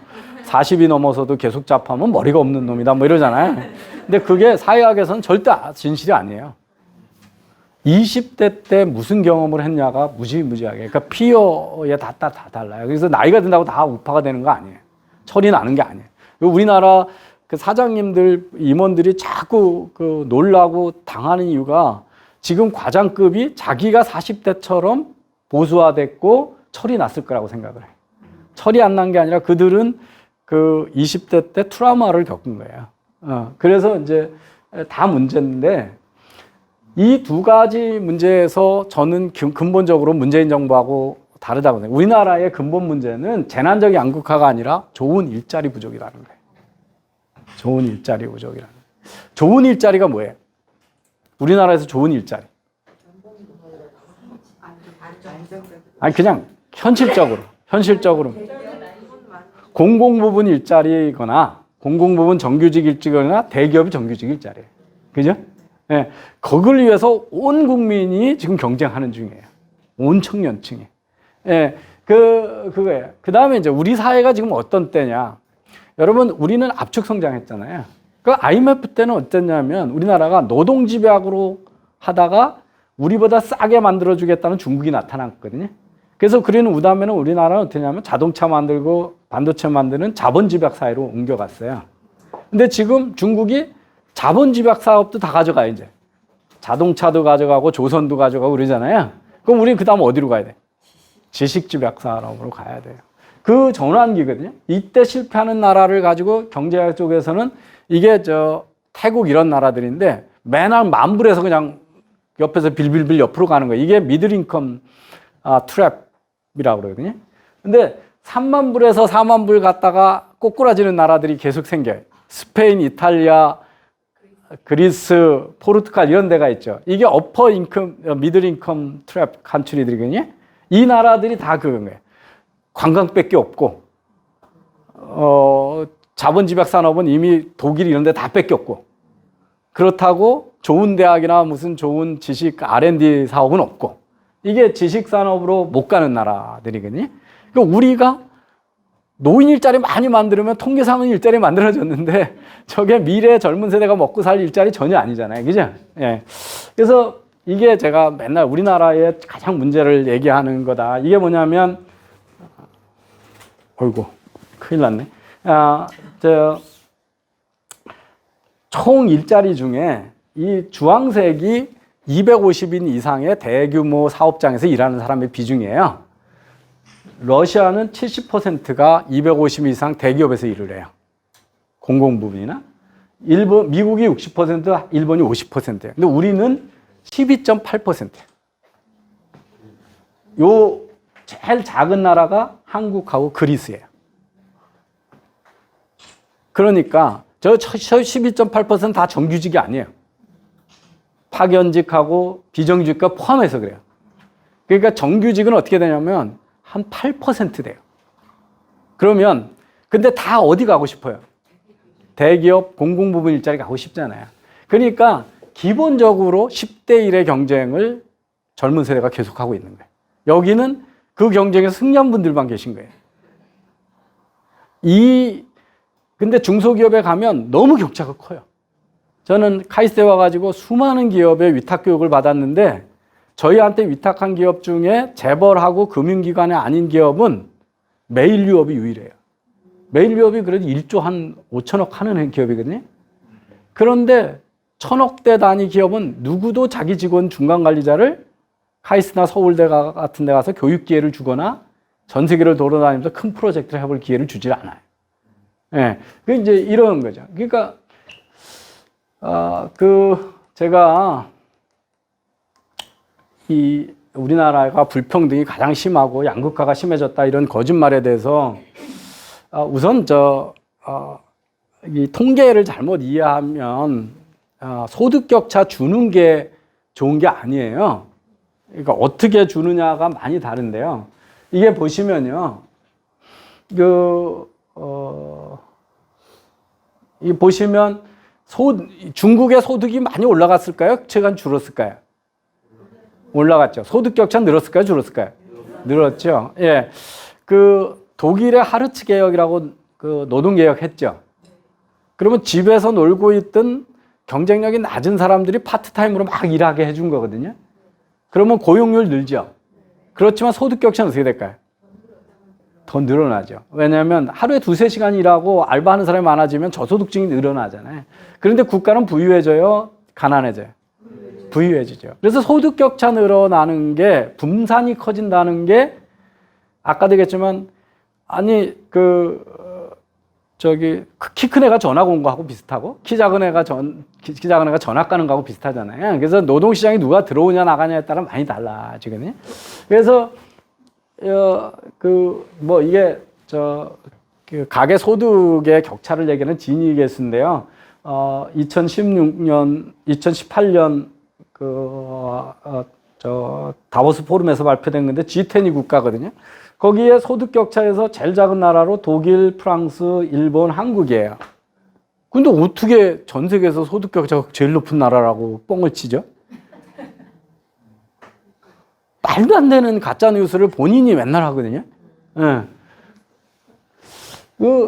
40이 넘어서도 계속 잡하면 머리가 없는 놈이다 뭐 이러잖아요. 근데 그게 사회학에서는 절대 진실이 아니에요. 20대 때 무슨 경험을 했냐가 무지무지하게. 그러니까 피어에 다 달라요. 그래서 나이가 든다고 다 우파가 되는 거 아니에요. 철이 나는 게 아니에요. 우리나라 그 사장님들, 임원들이 자꾸 그 놀라고 당하는 이유가 지금 과장급이 자기가 40대처럼 보수화됐고 철이 났을 거라고 생각을 해요. 철이 안 난 게 아니라 그들은 그 20대 때 트라우마를 겪은 거예요. 그래서 이제 다 문제인데 이 두 가지 문제에서 저는 근본적으로 문재인 정부하고 다르다고 생각해요. 우리나라의 근본 문제는 재난적 양극화가 아니라 좋은 일자리 부족이라는 거예요. 좋은 일자리 부족이라는 거예요. 좋은 일자리가 뭐예요? 우리나라에서 좋은 일자리. 아니 그냥 현실적으로 공공부문 일자리거나 공공부문 정규직 일자리거나 대기업이 정규직 일자리예요. 그죠? 예, 그걸 위해서 온 국민이 지금 경쟁하는 중이에요. 온 청년층이. 예, 그거예요. 그 다음에 이제 우리 사회가 지금 어떤 때냐. 여러분, 우리는 압축 성장했잖아요. 그 IMF 때는 어땠냐면 우리나라가 노동집약으로 하다가 우리보다 싸게 만들어주겠다는 중국이 나타났거든요. 그래서 그러는 우다음에는 우리나라는 어떻게 냐면 자동차 만들고 반도체 만드는 자본집약 사회로 옮겨갔어요. 근데 지금 중국이 자본집약 사업도 다 가져가요, 이제. 자동차도 가져가고 조선도 가져가고 그러잖아요. 그럼 우리는 그 다음 어디로 가야 돼? 지식집약 산업으로 가야 돼요. 그 전환기거든요. 이때 실패하는 나라를 가지고 경제학 쪽에서는 이게 태국 이런 나라들인데 맨날 만불에서 그냥 옆에서 빌빌빌 옆으로 가는 거예요. 이게 미들인컴 트랩이라고 그러거든요. 근데 3만 불에서 4만 불 갔다가 꼬꾸라지는 나라들이 계속 생겨요. 스페인, 이탈리아, 그리스, 포르투갈 이런 데가 있죠. 이게 어퍼 인컴, 미들 인컴 트랩 컨트리들이거든요. 이 나라들이 다 그런 거예요. 관광밖에 없고, 자본집약 산업은 이미 독일 이런 데 다 뺏겼고, 그렇다고 좋은 대학이나 무슨 좋은 지식 R&D 사업은 없고, 이게 지식 산업으로 못 가는 나라들이거든요. 그러니까 우리가 노인 일자리 많이 만들면 통계상은 일자리 만들어졌는데 저게 미래 젊은 세대가 먹고 살 일자리 전혀 아니잖아요. 그죠? 예. 그래서 이게 제가 맨날 우리나라의 가장 문제를 얘기하는 거다. 이게 뭐냐면, 어이구, 큰일 났네. 총 일자리 중에 이 주황색이 250인 이상의 대규모 사업장에서 일하는 사람의 비중이에요. 러시아는 70%가 250 이상 대기업에서 일을 해요. 공공부문이나. 미국이 60%, 일본이 50%예요. 근데 우리는 12.8%예요. 요 제일 작은 나라가 한국하고 그리스예요. 그러니까 저 12.8%는 다 정규직이 아니에요. 파견직하고 비정규직과 포함해서 그래요. 그러니까 정규직은 어떻게 되냐면 한 8% 돼요. 그러면 근데 다 어디 가고 싶어요? 대기업 공공부문 일자리 가고 싶잖아요. 그러니까 기본적으로 10대 1의 경쟁을 젊은 세대가 계속하고 있는 거예요. 여기는 그 경쟁에서 승리한 분들만 계신 거예요. 근데 중소기업에 가면 너무 격차가 커요. 저는 카이스트에 와가지고 수많은 기업의 위탁 교육을 받았는데 저희한테 위탁한 기업 중에 재벌하고 금융기관이 아닌 기업은 메일유업이 유일해요. 메일유업이 그래도 1조 한 5천억 하는 기업이거든요. 그런데 1,000억대 단위 기업은 누구도 자기 직원 중간관리자를 카이스트나 서울대 같은 데 가서 교육 기회를 주거나 전 세계를 돌아다니면서 큰 프로젝트를 해볼 기회를 주질 않아요. 예. 그 이제 이런 거죠. 그러니까, 제가 우리나라가 불평등이 가장 심하고 양극화가 심해졌다 이런 거짓말에 대해서 우선 이 통계를 잘못 이해하면 소득 격차 주는 게 좋은 게 아니에요. 그러니까 어떻게 주느냐가 많이 다른데요. 이게 보시면요, 이 보시면 중국의 소득이 많이 올라갔을까요? 최근 줄었을까요? 올라갔죠. 소득 격차 늘었을까요? 줄었을까요? 늘었죠. 예. 독일의 하르츠 개혁이라고 그 노동개혁 했죠. 그러면 집에서 놀고 있던 경쟁력이 낮은 사람들이 파트타임으로 막 일하게 해준 거거든요. 그러면 고용률 늘죠. 그렇지만 소득 격차는 어떻게 될까요? 더 늘어나죠. 왜냐하면 하루에 2-3시간 일하고 알바하는 사람이 많아지면 저소득층이 늘어나잖아요. 그런데 국가는 부유해져요? 가난해져요? 부유해지죠. 그래서 소득 격차 늘어나는 게, 분산이 커진다는 게 아까도 얘기했지만, 아니 키 큰 애가 전학 온 거하고 비슷하고 키 작은 애가 전학 가는 거하고 비슷하잖아요. 그래서 노동시장에 누가 들어오냐 나가냐에 따라 많이 달라지거든요. 그래서 이게 가계 소득의 격차를 얘기하는 지니 계수인데요. 2018년 다보스 포럼에서 발표된 건데 G10이 국가거든요. 거기에 소득 격차에서 제일 작은 나라로 독일, 프랑스, 일본, 한국이에요. 근데 어떻게 전 세계에서 소득 격차가 제일 높은 나라라고 뻥을 치죠? 말도 안 되는 가짜 뉴스를 본인이 맨날 하거든요. 네.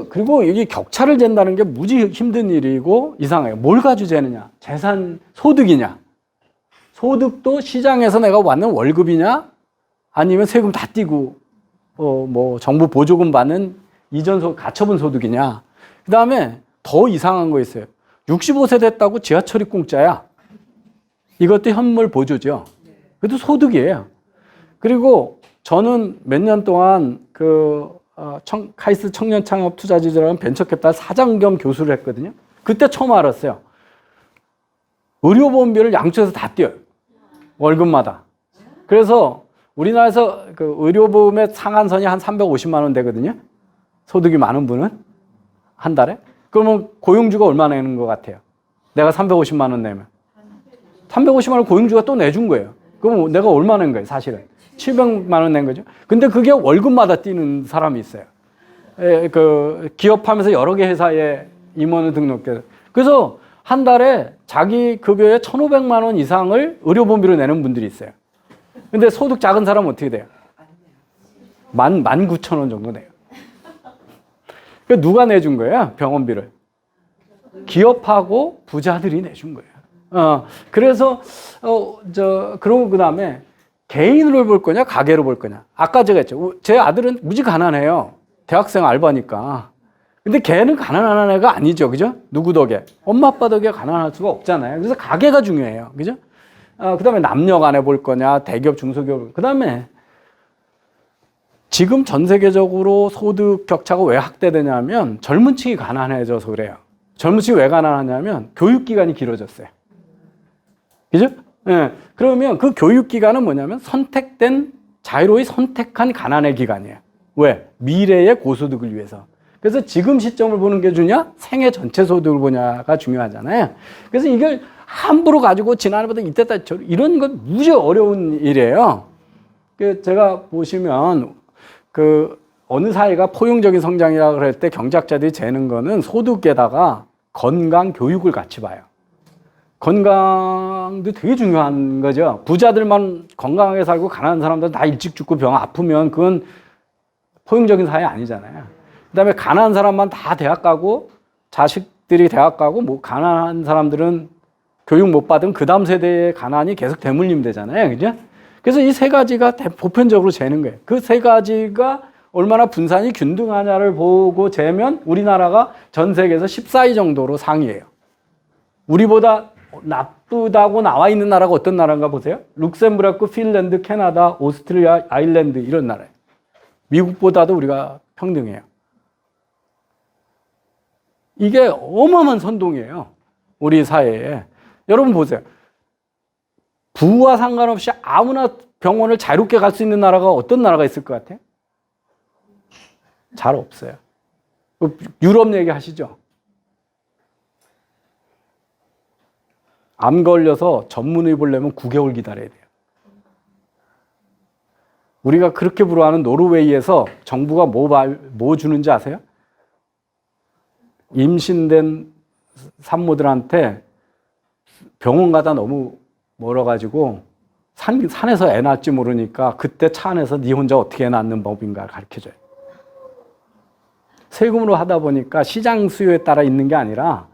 그리고 이게 격차를 잰다는 게 무지 힘든 일이고 이상해요. 뭘 가지고 재느냐? 재산, 소득이냐? 소득도 시장에서 내가 받는 월급이냐? 아니면 세금 다 떼고 정부 보조금 받는 이전 가처분 소득이냐? 그 다음에 더 이상한 거 있어요. 65세 됐다고 지하철이 공짜야. 이것도 현물 보조죠. 그래도 소득이에요. 그리고 저는 몇 년 동안 카이스트 청년 창업 투자지주라는 벤처캐피탈 사장 겸 교수를 했거든요. 그때 처음 알았어요. 의료보험비를 양쪽에서 다 떼어요. 월급마다. 그래서 우리나라에서 의료보험의 상한선이 한 350만 원 되거든요. 소득이 많은 분은 한 달에. 그러면 고용주가 얼마 내는 것 같아요? 내가 350만 원 내면 350만 원 고용주가 또 내준 거예요. 그럼 내가 얼마 낸 거예요? 사실은 700만 원 낸 거죠. 근데 그게 월급마다 뛰는 사람이 있어요. 기업하면서 여러 개 회사에 임원을 등록해서. 그래서 한 달에 자기 급여의 1,500만 원 이상을 의료보험비로 내는 분들이 있어요. 근데 소득 작은 사람은 어떻게 돼요? 19,000원 정도 내요. 누가 내준 거예요? 병원비를. 기업하고 부자들이 내준 거예요. 그래서, 그러고 그 다음에 개인으로 볼 거냐, 가계로 볼 거냐. 아까 제가 했죠. 제 아들은 무지 가난해요. 대학생 알바니까. 근데 걔는 가난한 애가 아니죠. 그죠? 누구 덕에? 엄마, 아빠 덕에 가난할 수가 없잖아요. 그래서 가계가 중요해요. 그죠? 그 다음에 남녀 간에 볼 거냐, 대기업, 중소기업. 그 다음에 지금 전 세계적으로 소득 격차가 왜 확대되냐면 젊은 층이 가난해져서 그래요. 젊은 층이 왜 가난하냐면 교육기간이 길어졌어요. 그죠? 네. 그러면 그 교육기간은 뭐냐면 선택된, 자유로이 선택한 가난의 기간이에요. 왜? 미래의 고소득을 위해서. 그래서 지금 시점을 보는 게 중요하냐? 생애 전체 소득을 보냐가 중요하잖아요. 그래서 이걸 함부로 가지고 지난해보다 이때다 이런 건 무지 어려운 일이에요. 제가 보시면 어느 사회가 포용적인 성장이라고 그럴 때 경제학자들이 재는 거는 소득에다가 건강, 교육을 같이 봐요. 건강도 되게 중요한 거죠. 부자들만 건강하게 살고 가난한 사람들은 다 일찍 죽고 병 아프면 그건 포용적인 사회 아니잖아요. 그다음에 가난한 사람만 다 대학 가고 자식들이 대학 가고 가난한 사람들은 교육 못 받으면 그 다음 세대의 가난이 계속 대물림 되잖아요. 그죠? 그래서 이 세 가지가 보편적으로 재는 거예요. 그 세 가지가 얼마나 분산이 균등하냐를 보고 재면 우리나라가 전 세계에서 14위 정도로 상위예요. 우리보다 나쁘다고 나와 있는 나라가 어떤 나라인가 보세요. 룩셈부르크, 핀란드, 캐나다, 오스트리아, 아일랜드 이런 나라예요. 미국보다도 우리가 평등해요. 이게 어마어마한 선동이에요. 우리 사회에. 여러분 보세요. 부와 상관없이 아무나 병원을 자유롭게 갈 수 있는 나라가 어떤 나라가 있을 것 같아요? 잘 없어요. 유럽 얘기 하시죠? 암 걸려서 전문의 보려면 9개월 기다려야 돼요. 우리가 그렇게 부러워하는 노르웨이에서 정부가 뭐 주는지 아세요? 임신된 산모들한테 병원 가다 너무 멀어가지고 산에서 애 낳을지 모르니까 그때 차 안에서 네 혼자 어떻게 애 낳는 법인가 가르쳐줘요. 세금으로 하다 보니까 시장 수요에 따라 있는 게 아니라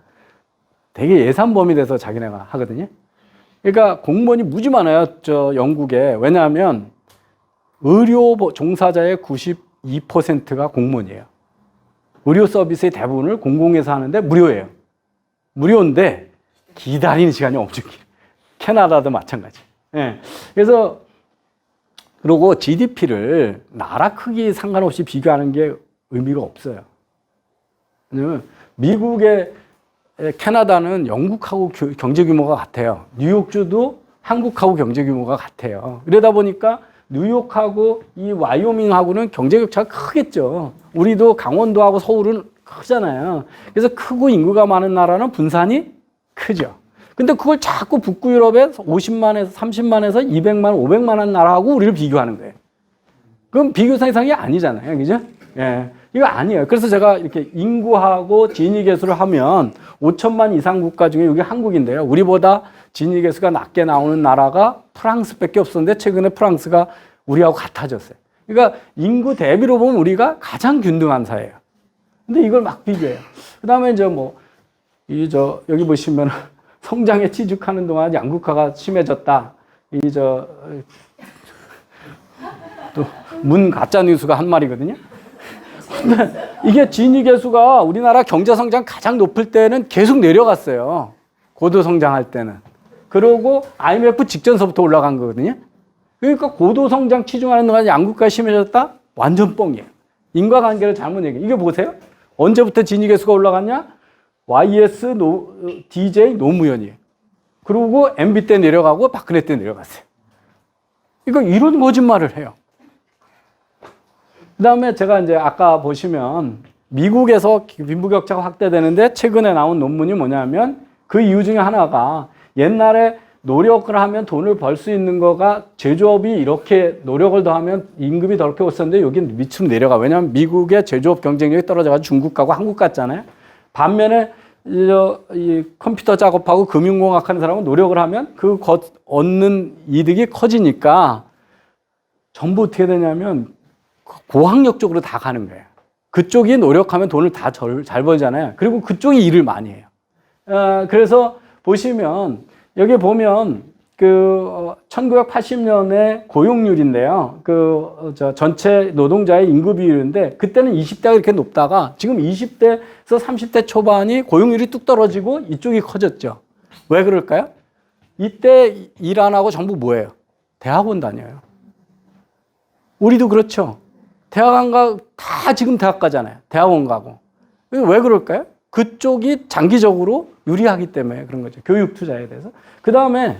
되게 예산 범위 돼서 자기네가 하거든요. 그러니까 공무원이 무지 많아요. 저 영국에. 왜냐하면 의료 종사자의 92%가 공무원이에요. 의료 서비스의 대부분을 공공에서 하는데 무료예요. 무료인데 기다리는 시간이 엄청 길어요. 캐나다도 마찬가지. 예. 그래서 그리고 GDP를 나라 크기 상관없이 비교하는 게 의미가 없어요. 왜냐면 미국의 캐나다는 영국하고 경제 규모가 같아요. 뉴욕주도 한국하고 경제 규모가 같아요. 이러다 보니까 뉴욕하고 이 와이오밍하고는 경제 격차가 크겠죠. 우리도 강원도하고 서울은 크잖아요. 그래서 크고 인구가 많은 나라는 분산이 크죠. 근데 그걸 자꾸 북구 유럽에 50만에서 30만에서 200만, 500만 원 나라하고 우리를 비교하는 거예요. 그럼 비교 대상이 아니잖아요. 그죠? 예. 이거 아니에요. 그래서 제가 이렇게 인구하고 진위계수를 하면 5천만 이상 국가 중에 여기 한국인데요. 우리보다 진위계수가 낮게 나오는 나라가 프랑스밖에 없었는데 최근에 프랑스가 우리하고 같아졌어요. 그러니까 인구 대비로 보면 우리가 가장 균등한 사회예요. 근데 이걸 막 비교해요. 그 다음에 이제 뭐, 여기 보시면 성장에 치중하는 동안 양극화가 심해졌다. 또 문 가짜 뉴스가 한 말이거든요. 근데 이게 진위계수가 우리나라 경제 성장 가장 높을 때는 계속 내려갔어요. 고도 성장할 때는. 그러고 IMF 직전서부터 올라간 거거든요. 그러니까 고도 성장 치중하는 동안 양극화가 심해졌다? 완전 뻥이에요. 인과관계를 잘못 얘기해요. 이게 보세요. 언제부터 진위계수가 올라갔냐? YS DJ 노무현이에요. 그리고 MB 때 내려가고 박근혜 때 내려갔어요. 이거 이런 거짓말을 해요. 그 다음에 제가 이제 아까 보시면 미국에서 빈부격차가 확대되는데 최근에 나온 논문이 뭐냐면 그 이유 중에 하나가 옛날에 노력을 하면 돈을 벌 수 있는 거가 제조업이 이렇게 노력을 더하면 임금이 더 이렇게 올랐는데 여기 밑으로 내려가. 왜냐하면 미국의 제조업 경쟁력이 떨어져가지고 중국 가고 한국 갔잖아요. 반면에 이 컴퓨터 작업하고 금융공학 하는 사람은 노력을 하면 그 얻는 이득이 커지니까 전부 어떻게 되냐면 고학력 쪽으로 다 가는 거예요. 그쪽이 노력하면 돈을 다 잘 벌잖아요. 그리고 그쪽이 일을 많이 해요. 그래서 보시면 여기 보면 그 1980년에 고용률인데요. 전체 노동자의 인구 비율인데 그때는 20대가 이렇게 높다가 지금 20대에서 30대 초반이 고용률이 뚝 떨어지고 이쪽이 커졌죠. 왜 그럴까요? 이때 일 안 하고 전부 뭐예요? 대학원 다녀요. 우리도 그렇죠. 대학 안 가, 다 지금 대학 가잖아요. 대학원 가고. 왜 그럴까요? 그쪽이 장기적으로 유리하기 때문에 그런 거죠. 교육 투자에 대해서. 그 다음에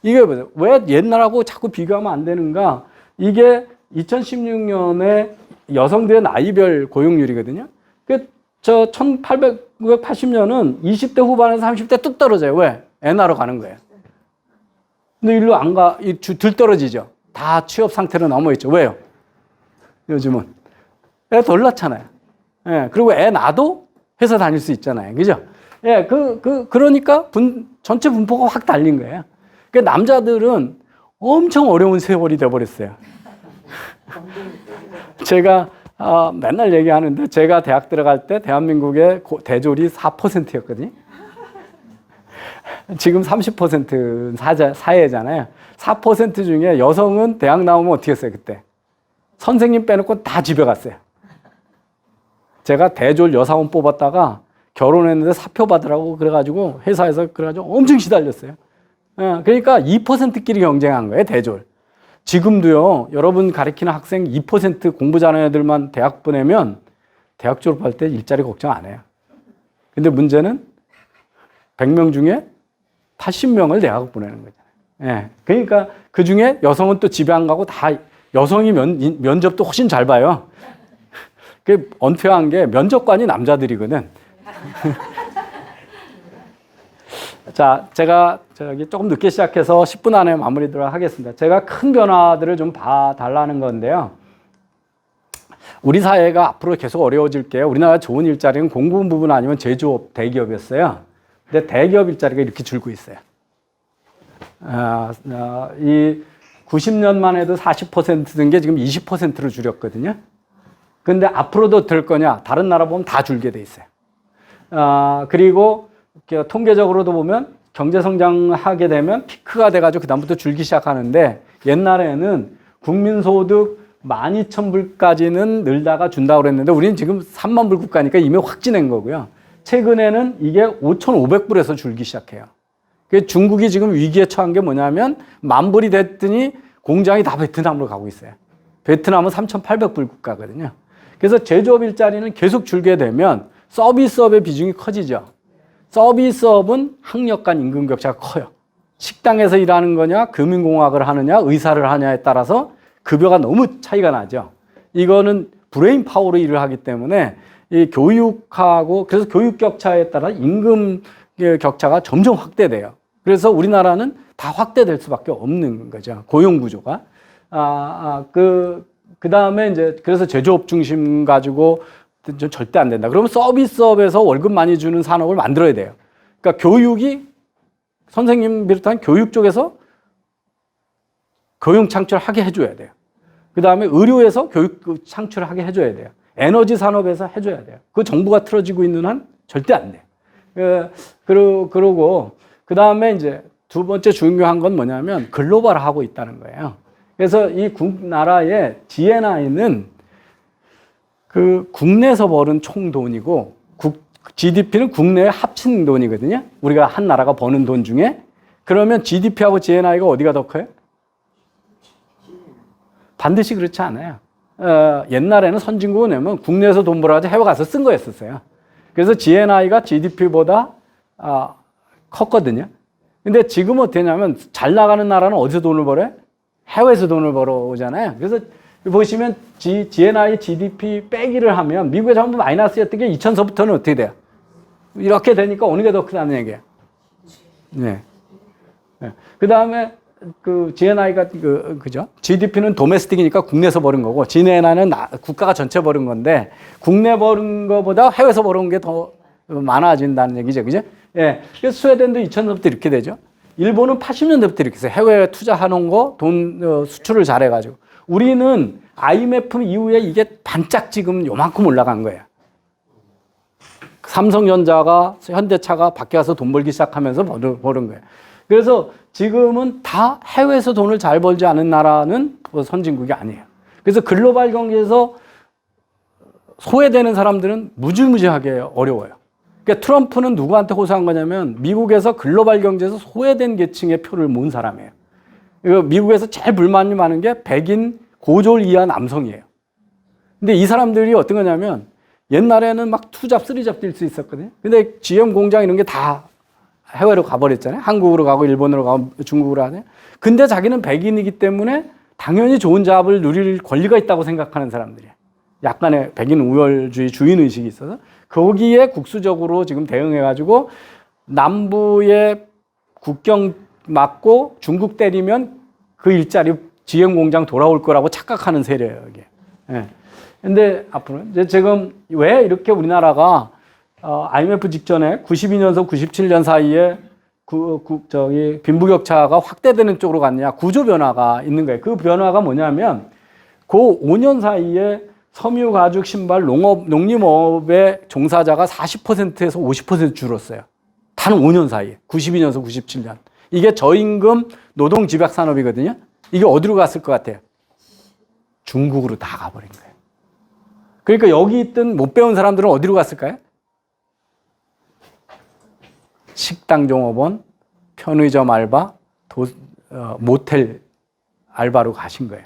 이게 뭐예요? 왜 옛날하고 자꾸 비교하면 안 되는가? 이게 2016년에 여성들의 나이별 고용률이거든요. 저 1880년은 20대 후반에서 30대 뚝 떨어져요. 왜? 애 낳으러 가는 거예요. 근데 일로 안 가, 들 떨어지죠. 다 취업 상태로 넘어있죠. 왜요? 요즘은. 애가 덜 낳잖아요. 예, 그리고 애 낳아도 회사 다닐 수 있잖아요. 그죠? 예, 그러니까 전체 분포가 확 달린 거예요. 그러니까 남자들은 엄청 어려운 세월이 돼버렸어요. 제가 맨날 얘기하는데 제가 대학 들어갈 때 대한민국의 대졸이 4%였거든요. 지금 30% 사회잖아요. 4% 중에 여성은 대학 나오면 어떻게 했어요, 그때? 선생님 빼놓고 다 집에 갔어요. 제가 대졸 여사원 뽑았다가 결혼했는데 사표 받으라고 그래가지고 회사에서 그래가지고 엄청 시달렸어요. 그러니까 2%끼리 경쟁한 거예요, 대졸. 지금도요, 여러분 가르치는 학생 2% 공부 잘하는 애들만 대학 보내면 대학 졸업할 때 일자리 걱정 안 해요. 근데 문제는 100명 중에 80명을 대학 보내는 거잖아요. 예. 그러니까 그 중에 여성은 또 집에 안 가고 다 여성이 면접도 훨씬 잘 봐요. 그 언페어한 게 면접관이 남자들이거든. 자, 제가 저기 조금 늦게 시작해서 10분 안에 마무리하도록 하겠습니다. 제가 큰 변화들을 좀 봐달라는 건데요. 우리 사회가 앞으로 계속 어려워질 게요. 우리나라 좋은 일자리는 공군 부분 아니면 제조업, 대기업이었어요. 근데 대기업 일자리가 이렇게 줄고 있어요. 이 90년만 해도 40%든 게 지금 20%로 줄였거든요. 근데 앞으로도 될 거냐? 다른 나라 보면 다 줄게 돼 있어요. 그리고 통계적으로도 보면 경제 성장하게 되면 피크가 돼가지고 그다음부터 줄기 시작하는데 옛날에는 국민소득 12,000불까지는 늘다가 준다고 그랬는데 우리는 지금 3만 불 국가니까 이미 확 지낸 거고요. 최근에는 이게 5,500불에서 줄기 시작해요. 중국이 지금 위기에 처한 게 뭐냐면 10,000불이 됐더니 공장이 다 베트남으로 가고 있어요. 베트남은 3,800불 국가거든요. 그래서 제조업 일자리는 계속 줄게 되면 서비스업의 비중이 커지죠. 서비스업은 학력 간 임금 격차가 커요. 식당에서 일하는 거냐, 금융공학을 하느냐, 의사를 하냐에 따라서 급여가 너무 차이가 나죠. 이거는 브레인 파워로 일을 하기 때문에 이 교육하고 그래서 교육 격차에 따라 임금 격차가 점점 확대돼요. 그래서 우리나라는 다 확대될 수밖에 없는 거죠. 고용 구조가. 그 다음에 이제 그래서 제조업 중심 가지고 절대 안 된다. 그러면 서비스업에서 월급 많이 주는 산업을 만들어야 돼요. 그러니까 교육이 선생님 비롯한 교육 쪽에서 고용 창출하게 해줘야 돼요. 그 다음에 의료에서 교육 창출하게 해줘야 돼요. 에너지 산업에서 해줘야 돼요. 그 정부가 틀어지고 있는 한 절대 안 돼요. 그러고 그 다음에 이제 두 번째 중요한 건 뭐냐면 글로벌하고 있다는 거예요. 그래서 이 나라의 GNI는 그 국내에서 버는 총 돈이고 GDP는 국내에 합친 돈이거든요. 우리가 한 나라가 버는 돈 중에. 그러면 GDP하고 GNI가 어디가 더 커요? 반드시 그렇지 않아요. 옛날에는 선진국은 내면 국내에서 돈 벌어가지고 해외 가서 쓴 거였었어요. 그래서 GNI가 GDP보다 컸거든요. 근데 지금 어떻게 되냐면 잘 나가는 나라는 어디서 돈을 벌어요? 해외에서 돈을 벌어오잖아요. 그래서 보시면 GNI, GDP 빼기를 하면 미국에 전부 마이너스였던 게 2000서부터는 어떻게 돼요? 이렇게 되니까 어느 게 더 크다는 얘기예요. 네. 그 다음에 그 GNI가 그죠? GDP는 도메스틱이니까 국내에서 버는 거고 GNI는 국가가 전체 버는 건데 국내 버는 거보다 해외에서 버는 게 더 많아진다는 얘기죠. 그죠? 예. 그래서 스웨덴도 2000년부터 이렇게 되죠. 일본은 80년대부터 이렇게 해서 해외에 투자하는 거, 수출을 잘해가지고. 우리는 IMF 이후에 이게 반짝 지금 요만큼 올라간 거예요. 삼성전자가, 현대차가 밖에 가서 돈 벌기 시작하면서 버는 거예요. 그래서 지금은 다 해외에서 돈을 잘 벌지 않은 나라는 선진국이 아니에요. 그래서 글로벌 경제에서 소외되는 사람들은 무지무지하게 어려워요. 그러니까 트럼프는 누구한테 호소한 거냐면 미국에서 글로벌 경제에서 소외된 계층의 표를 모은 사람이에요. 미국에서 제일 불만이 많은 게 백인 고졸 이하 남성이에요. 근데 이 사람들이 어떤 거냐면 옛날에는 막 투잡, 쓰리잡 뛸 수 있었거든요. 근데 GM 공장 이런 게 다 해외로 가버렸잖아요. 한국으로 가고 일본으로 가고 중국으로 하네. 근데 자기는 백인이기 때문에 당연히 좋은 잡을 누릴 권리가 있다고 생각하는 사람들이에요. 약간의 백인 우월주의 주인의식이 있어서 거기에 국수적으로 지금 대응해가지고 남부의 국경 막고 중국 때리면 그 일자리 GM 공장 돌아올 거라고 착각하는 세력이에요, 이게. 예. 근데 앞으로 이제 지금 왜 이렇게 우리나라가 IMF 직전에 92년에서 97년 사이에 빈부격차가 확대되는 쪽으로 갔냐? 구조 변화가 있는 거예요. 그 변화가 뭐냐면 그 5년 사이에 섬유, 가죽, 신발, 농림업의 종사자가 40%에서 50% 줄었어요. 단 5년 사이에. 92년에서 97년. 이게 저임금 노동 집약 산업이거든요. 이게 어디로 갔을 것 같아요? 중국으로 다 가버린 거예요. 그러니까 여기 있던 못 배운 사람들은 어디로 갔을까요? 식당 종업원, 편의점 알바, 모텔 알바로 가신 거예요.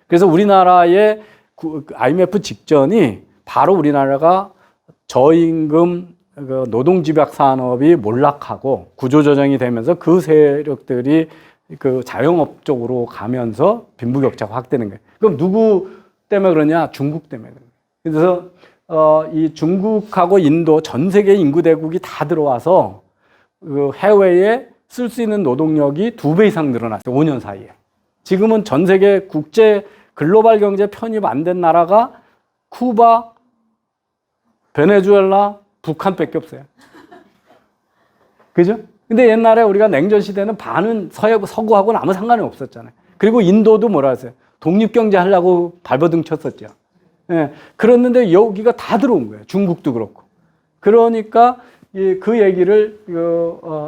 그래서 우리나라의 IMF 직전이 바로 우리나라가 저임금 노동 집약 산업이 몰락하고 구조조정이 되면서 그 세력들이 그 자영업 쪽으로 가면서 빈부격차가 확대되는 거예요. 그럼 누구 때문에 그러냐? 중국 때문에 그러는 거예요. 그래서 이 중국하고 인도 전 세계 인구 대국이 다 들어와서 그 해외에 쓸 수 있는 노동력이 2배 이상 늘어났어요. 5년 사이에. 지금은 전 세계 국제 글로벌 경제 편입 안 된 나라가 쿠바, 베네수엘라, 북한밖에 없어요. 그죠? 근데 옛날에 우리가 냉전 시대는 반은 서구하고는 아무 상관이 없었잖아요. 그리고 인도도 뭐라 했어요? 독립경제 하려고 발버둥 쳤었죠. 예. 그랬는데 여기가 다 들어온 거예요. 중국도 그렇고. 그러니까 그 얘기를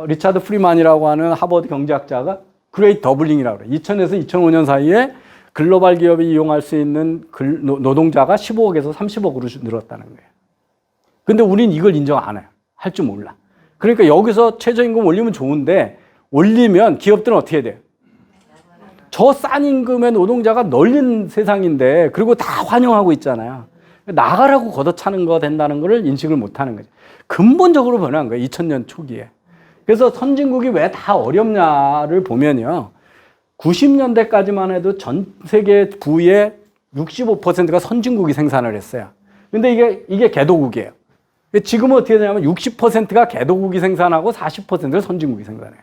리차드 프리만이라고 하는 하버드 경제학자가 그레이트 더블링이라고 그래요. 2000에서 2005년 사이에 글로벌 기업이 이용할 수 있는 노동자가 15억에서 30억으로 늘었다는 거예요. 근데 우린 이걸 인정 안 해요. 할 줄 몰라. 그러니까 여기서 최저임금 올리면 좋은데 올리면 기업들은 어떻게 돼요? 저 싼 임금의 노동자가 널린 세상인데 그리고 다 환영하고 있잖아요. 나가라고 걷어차는 거 된다는 걸 인식을 못하는 거죠. 근본적으로 변한 거예요. 2000년 초기에. 그래서 선진국이 왜 다 어렵냐를 보면요. 90년대까지만 해도 전 세계 부의 65%가 선진국이 생산을 했어요. 근데 이게 개도국이에요. 지금은 어떻게 되냐면 60%가 개도국이 생산하고 40%를 선진국이 생산해요.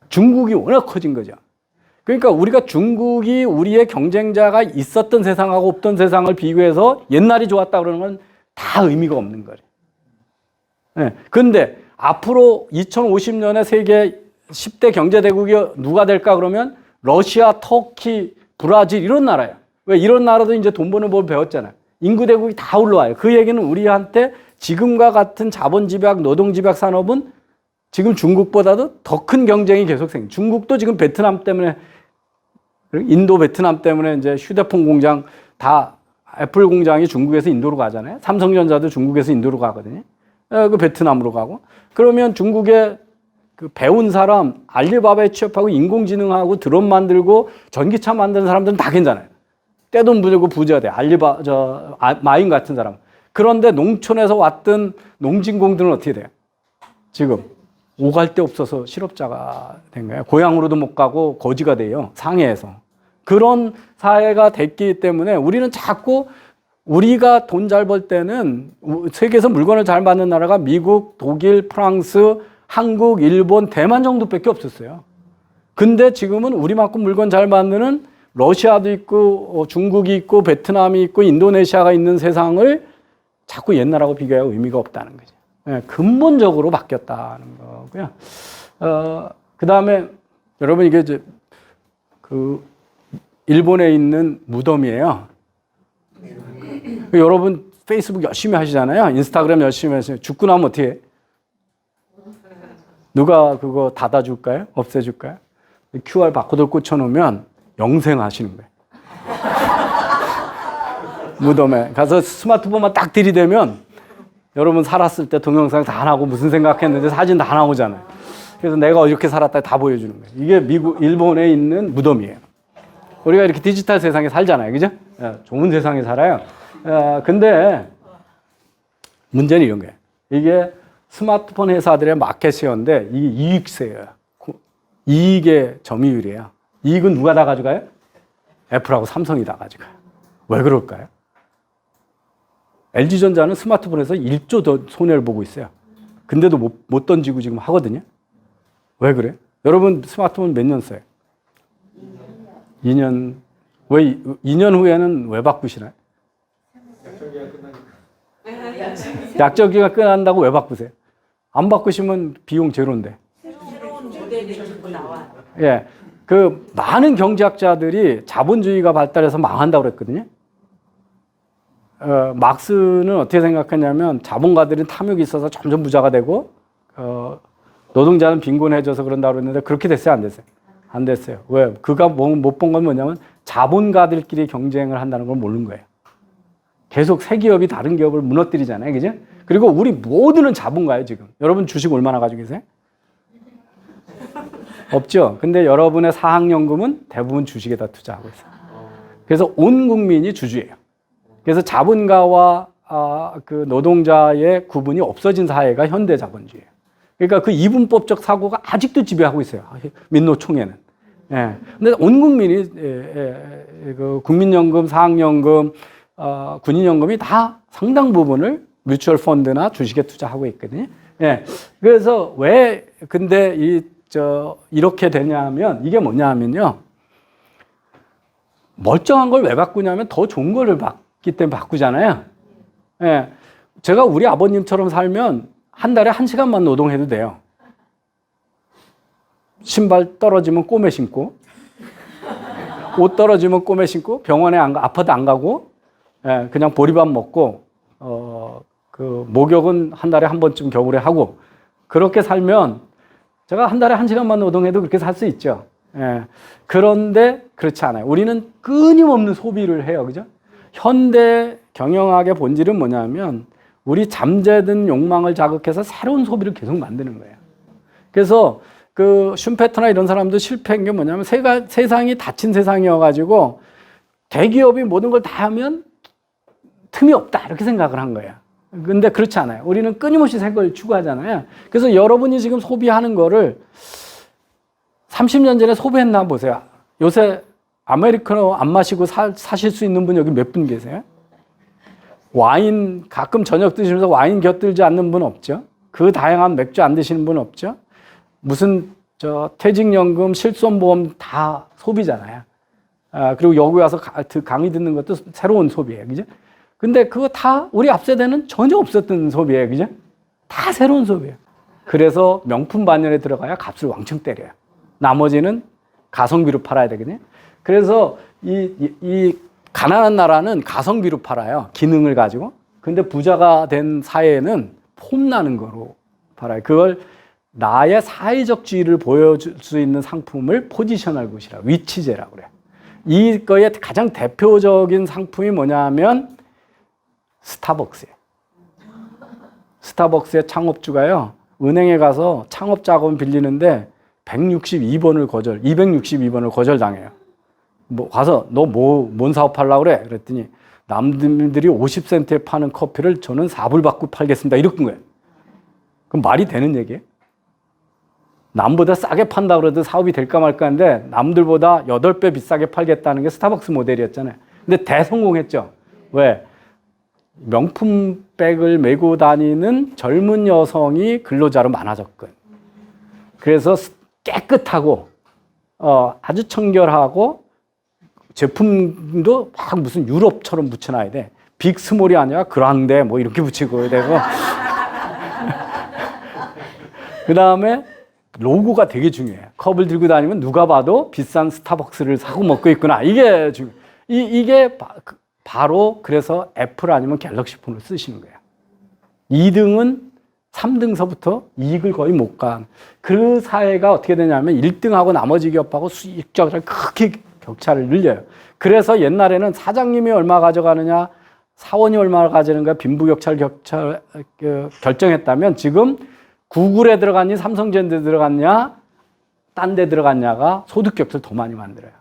중국이 워낙 커진 거죠. 그러니까 우리가 중국이 우리의 경쟁자가 있었던 세상하고 없던 세상을 비교해서 옛날이 좋았다 그러는 건 다 의미가 없는 거예요. 네. 근데 앞으로 2050년에 세계 10대 경제대국이 누가 될까 그러면 러시아, 터키, 브라질 이런 나라예요. 왜 이런 나라도 이제 돈 버는 법을 배웠잖아요. 인구대국이 다 올라와요. 그 얘기는 우리한테 지금과 같은 자본집약, 노동집약 산업은 지금 중국보다도 더 큰 경쟁이 계속 생겨요. 중국도 지금 베트남 때문에, 인도 베트남 때문에 이제 휴대폰 공장 다 애플 공장이 중국에서 인도로 가잖아요. 삼성전자도 중국에서 인도로 가거든요. 그 베트남으로 가고. 그러면 중국의 그 배운 사람, 알리바바에 취업하고 인공지능하고 드론 만들고 전기차 만드는 사람들은 다 괜찮아요. 떼돈 부리고 부자 돼. 마인 같은 사람. 그런데 농촌에서 왔던 농진공들은 어떻게 돼요? 지금 오갈 데 없어서 실업자가 된 거예요. 고향으로도 못 가고 거지가 돼요. 상해에서. 그런 사회가 됐기 때문에 우리는 자꾸 우리가 돈 잘 벌 때는 세계에서 물건을 잘 받는 나라가 미국, 독일, 프랑스, 한국, 일본, 대만 정도밖에 없었어요. 근데 지금은 우리만큼 물건 잘 만드는 러시아도 있고 중국이 있고 베트남이 있고 인도네시아가 있는 세상을 자꾸 옛날하고 비교해야 의미가 없다는 거죠. 네, 근본적으로 바뀌었다는 거고요. 그 다음에 여러분 이게 이제 그 일본에 있는 무덤이에요. 여러분 페이스북 열심히 하시잖아요. 인스타그램 열심히 하시잖아요. 죽고 나면 어떻게 해? 누가 그거 닫아줄까요? 없애줄까요? QR 바코드를 꽂혀놓으면 영생하시는 거예요. 무덤에 가서 스마트폰만 딱 들이대면 여러분 살았을 때 동영상 다 나오고 무슨 생각했는데 사진 다 나오잖아요. 그래서 내가 이렇게 살았다 다 보여주는 거예요. 이게 일본에 있는 무덤이에요. 우리가 이렇게 디지털 세상에 살잖아요. 그죠? 좋은 세상에 살아요. 근데 문제는 이런 거예요. 이게 스마트폰 회사들의 마켓시어인데 이게 이익세예요. 이익의 점유율이에요. 이익은 누가 다 가져가요? 애플하고 삼성이 다 가져가요. 왜 그럴까요? LG전자는 스마트폰에서 1조 더 손해를 보고 있어요. 근데도 못 던지고 지금 하거든요. 왜 그래요? 여러분 스마트폰 몇 년 써요? 2년. 왜 2년 후에는 왜 바꾸시나요? 약정기가 끝난다고 왜 바꾸세요? 안 바꾸시면 비용 제로인데. 새로운 모델이 자꾸 나와. 예. 그 많은 경제학자들이 자본주의가 발달해서 망한다고 그랬거든요. 막스는 어떻게 생각했냐면 자본가들은 탐욕이 있어서 점점 부자가 되고 노동자는 빈곤해져서 그런다고 그랬는데 그렇게 됐어요, 안 됐어요? 안 됐어요. 왜? 그가 못 본 건 뭐냐면 자본가들끼리 경쟁을 한다는 걸 모르는 거예요. 계속 새 기업이 다른 기업을 무너뜨리잖아요. 그죠? 그리고 우리 모두는 자본가예요, 지금. 여러분 주식 얼마나 가지고 계세요? 없죠? 근데 여러분의 사학연금은 대부분 주식에다 투자하고 있어요. 그래서 온 국민이 주주예요. 그래서 자본가와 그 노동자의 구분이 없어진 사회가 현대 자본주의예요. 그러니까 그 이분법적 사고가 아직도 지배하고 있어요. 민노총회는. 예. 근데 온 국민이 그 국민연금, 사학연금, 군인연금이 다 상당 부분을 뮤추얼 펀드나 주식에 투자하고 있거든요. 예. 그래서 왜 근데 이렇게 되냐면 이게 뭐냐면요. 멀쩡한 걸 왜 바꾸냐면 더 좋은 거를 받기 때문에 바꾸잖아요. 예. 제가 우리 아버님처럼 살면 한 달에 1시간만 노동해도 돼요. 신발 떨어지면 꼬매 신고, 옷 떨어지면 꼬매 신고, 병원에 아파트 안 가고, 예, 그냥 보리밥 먹고 그 목욕은 한 달에 한 번쯤 겨울에 하고 그렇게 살면 제가 한 달에 1시간만 노동해도 그렇게 살 수 있죠. 예. 그런데 그렇지 않아요. 우리는 끊임없는 소비를 해요. 그죠? 현대 경영학의 본질은 뭐냐면 우리 잠재든 욕망을 자극해서 새로운 소비를 계속 만드는 거예요. 그래서 그 슈페터나 이런 사람도 실패한 게 뭐냐면 세상이 닫힌 세상이어가지고 대기업이 모든 걸 다 하면 틈이 없다 이렇게 생각을 한 거예요. 근데 그렇지 않아요. 우리는 끊임없이 새 걸 추구하잖아요. 그래서 여러분이 지금 소비하는 거를 30년 전에 소비했나 보세요. 요새 아메리카노 안 마시고 사실 수 있는 분 여기 몇 분 계세요? 와인 가끔 저녁 드시면서 와인 곁들지 않는 분 없죠? 그 다양한 맥주 안 드시는 분 없죠? 무슨 퇴직연금, 실손보험 다 소비잖아요. 그리고 여기 와서 강의 듣는 것도 새로운 소비예요. 그죠? 근데 그거 다 우리 앞 세대는 전혀 없었던 소비예요. 그죠? 다 새로운 소비예요. 그래서 명품 반열에 들어가야 값을 왕창 때려요. 나머지는 가성비로 팔아야 되거든요. 그래서 이 가난한 나라는 가성비로 팔아요. 기능을 가지고. 근데 부자가 된 사회는 폼나는 거로 팔아요. 그걸 나의 사회적 지위를 보여줄 수 있는 상품을 포지셔널 굿이라 위치제라고 그래요. 이거의 가장 대표적인 상품이 뭐냐면 스타벅스예요. 스타벅스의 창업주가요. 은행에 가서 창업 자금 빌리는데 162번을 거절, 262번을 거절당해요. 뭐 가서 너 뭔 사업 하려고 그래? 그랬더니 남들이 50센트에 파는 커피를 저는 4불 받고 팔겠습니다. 이렇게 거예요. 그럼 말이 되는 얘기예요? 남보다 싸게 판다 그래도 사업이 될까 말까 하는데 남들보다 8배 비싸게 팔겠다는 게 스타벅스 모델이었잖아요. 근데 대성공했죠. 왜? 명품 백을 메고 다니는 젊은 여성이 근로자로 많아졌거든. 그래서 깨끗하고 아주 청결하고 제품도 막 무슨 유럽처럼 붙여놔야 돼. 빅스몰이 아니라 그랑데 뭐 이렇게 붙이고 되고 그 다음에 로고가 되게 중요해요. 컵을 들고 다니면 누가 봐도 비싼 스타벅스를 사고 먹고 있구나. 이게 중요해요. 이게 바로 그래서 애플 아니면 갤럭시 폰을 쓰시는 거예요. 2등은 3등서부터 이익을 거의 못 간. 그 사회가 어떻게 되냐면 1등하고 나머지 기업하고 수익 격차를 크게 격차를 늘려요. 그래서 옛날에는 사장님이 얼마 가져가느냐, 사원이 얼마 가져가는가 빈부격차를 결정했다면 지금 구글에 들어갔니, 삼성전자에 들어갔냐, 딴 데 들어갔냐가 소득 격차를 더 많이 만들어요.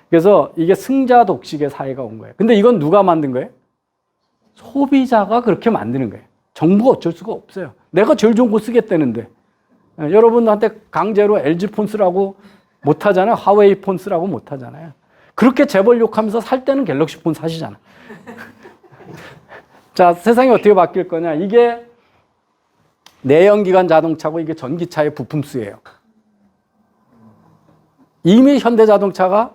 그래서 이게 승자 독식의 사회가 온 거예요. 근데 이건 누가 만든 거예요? 소비자가 그렇게 만드는 거예요. 정부가 어쩔 수가 없어요. 내가 제일 좋은 거 쓰겠다는데. 여러분한테 강제로 LG 폰 쓰라고 못 하잖아요. 화웨이 폰 쓰라고 못 하잖아요. 그렇게 재벌 욕하면서 살 때는 갤럭시 폰 사시잖아. 자, 세상이 어떻게 바뀔 거냐. 이게 내연기관 자동차고 이게 전기차의 부품수예요. 이미 현대자동차가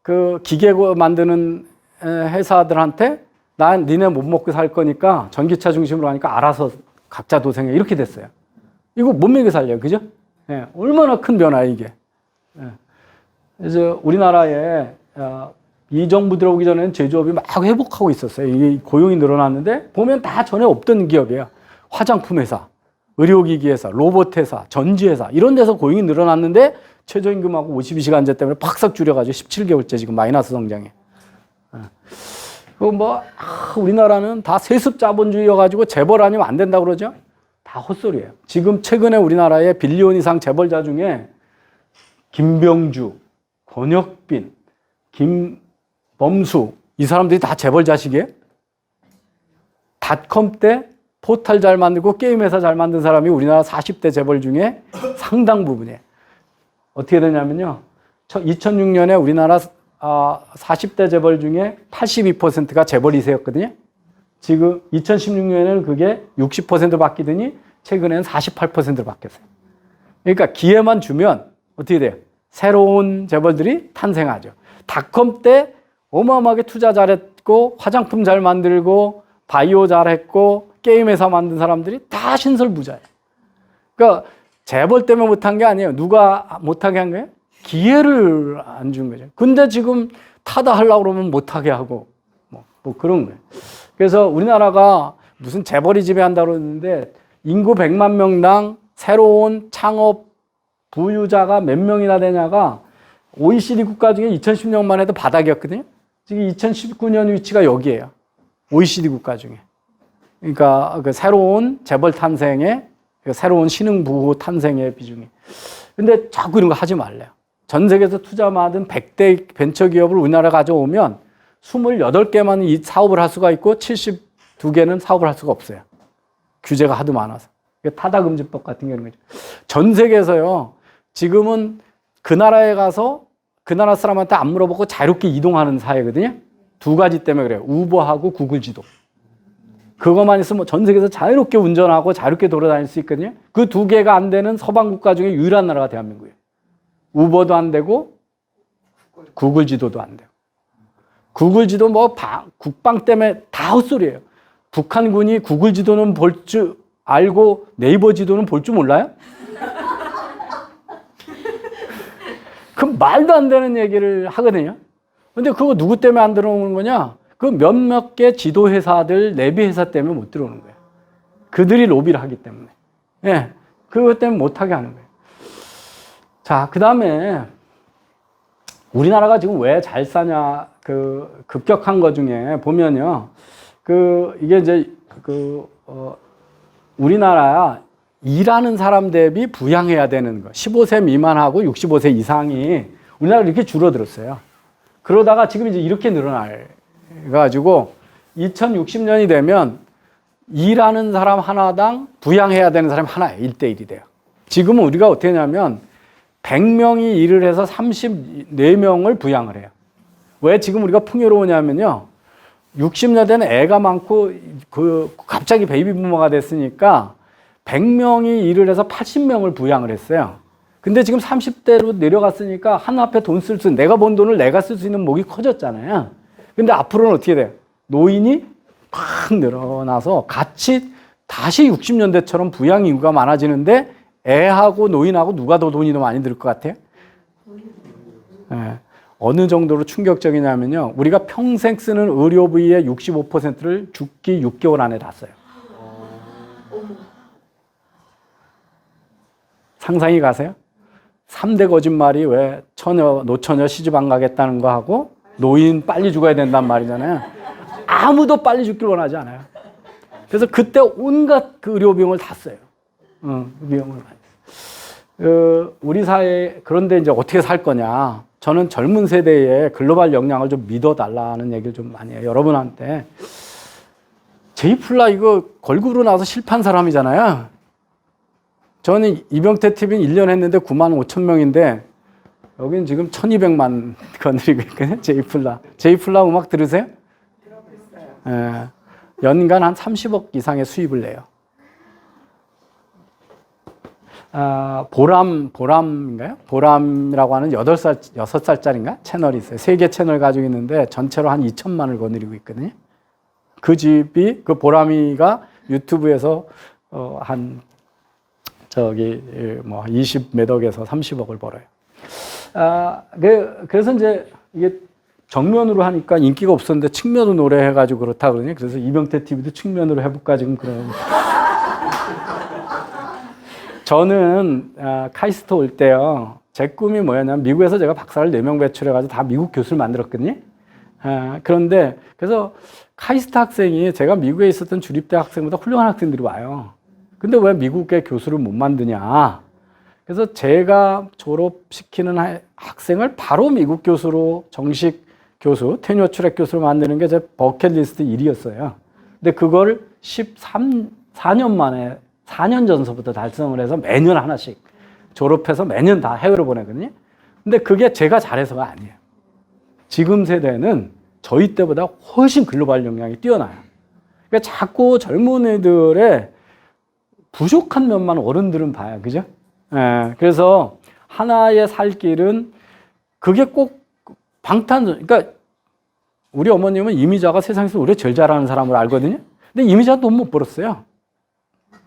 그 기계 만드는 회사들한테 난 니네 못 먹고 살 거니까 전기차 중심으로 하니까 알아서 각자 도생해 이렇게 됐어요. 이거 못 먹여 살려요. 그죠? 예, 얼마나 큰 변화야 이게. 예. 그래서 우리나라에 이 정부 들어오기 전에는 제조업이 막 회복하고 있었어요. 이게 고용이 늘어났는데 보면 다 전에 없던 기업이에요. 화장품 회사, 의료기기 회사, 로봇 회사, 전지 회사 이런 데서 고용이 늘어났는데 최저임금하고 52시간제 때문에 팍싹 줄여가지고 17개월째 지금 마이너스 성장해. 우리나라는 다 세습 자본주의여가지고 재벌 아니면 안 된다고 그러죠? 다 헛소리예요. 지금 최근에 우리나라의 빌리온 이상 재벌자 중에 김병주, 권혁빈, 김범수 이 사람들이 다 재벌 자식이에요? 닷컴 때 포털 잘 만들고 게임 회사 잘 만든 사람이 우리나라 40대 재벌 중에 상당 부분이에요. 어떻게 되냐면요. 2006년에 우리나라 40대 재벌 중에 82%가 재벌 2세였거든요. 지금 2016년에는 그게 60% 바뀌더니 최근에는 48%로 바뀌었어요. 그러니까 기회만 주면 어떻게 돼요? 새로운 재벌들이 탄생하죠. 닷컴 때 어마어마하게 투자 잘했고 화장품 잘 만들고 바이오 잘했고 게임 회사 만든 사람들이 다 신설 부자예요. 그러니까 재벌 때문에 못한 게 아니에요. 누가 못하게 한 거예요? 기회를 안 준 거죠. 근데 지금 타다 하려고 그러면 못하게 하고 뭐 그런 거예요. 그래서 우리나라가 무슨 재벌이 지배한다고 그러는데 인구 100만 명당 새로운 창업 부유자가 몇 명이나 되냐가 OECD 국가 중에 2010년만 해도 바닥이었거든요. 지금 2019년 위치가 여기에요. OECD 국가 중에. 그러니까 그 새로운 재벌 탄생의 그 새로운 신흥부호 탄생의 비중이. 근데 자꾸 이런 거 하지 말래요. 전 세계에서 투자 받은 100대 벤처기업을 우리나라 가져오면 28개만 이 사업을 할 수가 있고 72개는 사업을 할 수가 없어요. 규제가 하도 많아서. 타다금지법 같은 게 이런 거죠. 전 세계에서요. 지금은 그 나라에 가서 그 나라 사람한테 안 물어보고 자유롭게 이동하는 사회거든요. 두 가지 때문에 그래요. 우버하고 구글 지도. 그것만 있으면 전 세계에서 자유롭게 운전하고 자유롭게 돌아다닐 수 있거든요. 그 두 개가 안 되는 서방 국가 중에 유일한 나라가 대한민국이에요. 우버도 안 되고 구글 지도도 안 되고. 구글 지도 뭐 국방 때문에 다 헛소리예요. 북한군이 구글 지도는 볼 줄 알고 네이버 지도는 볼 줄 몰라요? 그 말도 안 되는 얘기를 하거든요. 근데 그거 누구 때문에 안 들어오는 거냐? 그 몇몇 개 지도 회사들, 내비 회사 때문에 못 들어오는 거예요. 그들이 로비를 하기 때문에. 예. 그것 때문에 못 하게 하는 거예요. 자, 그다음에 우리나라가 지금 왜 잘 사냐? 그 급격한 거 중에 보면요. 이게 이제 우리나라 일하는 사람 대비 부양해야 되는 거. 15세 미만하고 65세 이상이 우리나라 이렇게 줄어들었어요. 그러다가 지금 이제 이렇게 늘어날 가지고 2060년이 되면 일하는 사람 하나당 부양해야 되는 사람이 하나예요. 1대1이 돼요. 지금은 우리가 어떻게 하냐면 100명이 일을 해서 34명을 부양을 해요. 왜 지금 우리가 풍요로우냐면요. 60년 되는 애가 많고 갑자기 베이비 부모가 됐으니까 100명이 일을 해서 80명을 부양을 했어요. 근데 지금 30대로 내려갔으니까 한 앞에 돈 쓸 수, 내가 번 돈을 내가 쓸 수 있는 목이 커졌잖아요. 근데 앞으로는 어떻게 돼요? 노인이 팍 늘어나서 같이 다시 60년대처럼 부양 인구가 많아지는데 애하고 노인하고 누가 더 돈이 더 많이 들 것 같아요? 네. 어느 정도로 충격적이냐면요. 우리가 평생 쓰는 의료 부위의 65%를 죽기 6개월 안에 다 써요. 상상이 가세요? 3대 거짓말이 왜 노처녀 시집 안 가겠다는 거 하고 노인 빨리 죽어야 된단 말이잖아요. 아무도 빨리 죽길 원하지 않아요. 그래서 그때 온갖 그 의료 비용을 다 써요. 비용을 많이 써요. 우리 사회 그런데 이제 어떻게 살 거냐? 저는 젊은 세대의 글로벌 역량을 좀 믿어달라는 얘기를 좀 많이 해요. 여러분한테. 제이플라 이거 걸그룹으로 나와서 실패한 사람이잖아요. 저는 이병태 TV는 1년 했는데 9만 5천 명인데 여긴 지금 1200만 거느리고 있거든요. 제이플라 음악 들으세요? 들어봤어요. 예, 연간 한 30억 이상의 수입을 내요. 보람인가요? 보람이라고 하는 6살짜리인가? 채널이 있어요. 3개 채널 가지고 있는데 전체로 한 2천만을 거느리고 있거든요. 그 집이, 그 보람이가 유튜브에서 한 20몇 억에서 30억을 벌어요. 그래서 이제 이게 정면으로 하니까 인기가 없었는데 측면으로 노래해가지고 그렇다 그러니 그래서 이병태 TV도 측면으로 해볼까 지금 그런. 저는 카이스트 올 때요. 제 꿈이 뭐였냐면 미국에서 제가 박사를 4명 배출해가지고 다 미국 교수를 만들었거든요. 그런데 그래서 카이스트 학생이 제가 미국에 있었던 주립대 학생보다 훌륭한 학생들이 와요. 근데 왜 미국의 교수를 못 만드냐. 그래서 제가 졸업시키는 학생을 바로 미국 교수로 정식 교수, 테뉴어 트랙 교수로 만드는 게 제 버킷리스트 1위였어요. 근데 그걸 4년 만에 4년 전서부터 달성을 해서 매년 하나씩 졸업해서 매년 다 해외로 보내거든요. 근데 그게 제가 잘해서가 아니에요. 지금 세대는 저희 때보다 훨씬 글로벌 역량이 뛰어나요. 그러니까 자꾸 젊은 애들의 부족한 면만 어른들은 봐요. 그죠? 예, 그래서 하나의 살 길은 그게 꼭 그러니까 우리 어머님은 이미자가 세상에서 우리 제일 잘하는 사람으로 알거든요. 근데 이미자가 돈 못 벌었어요.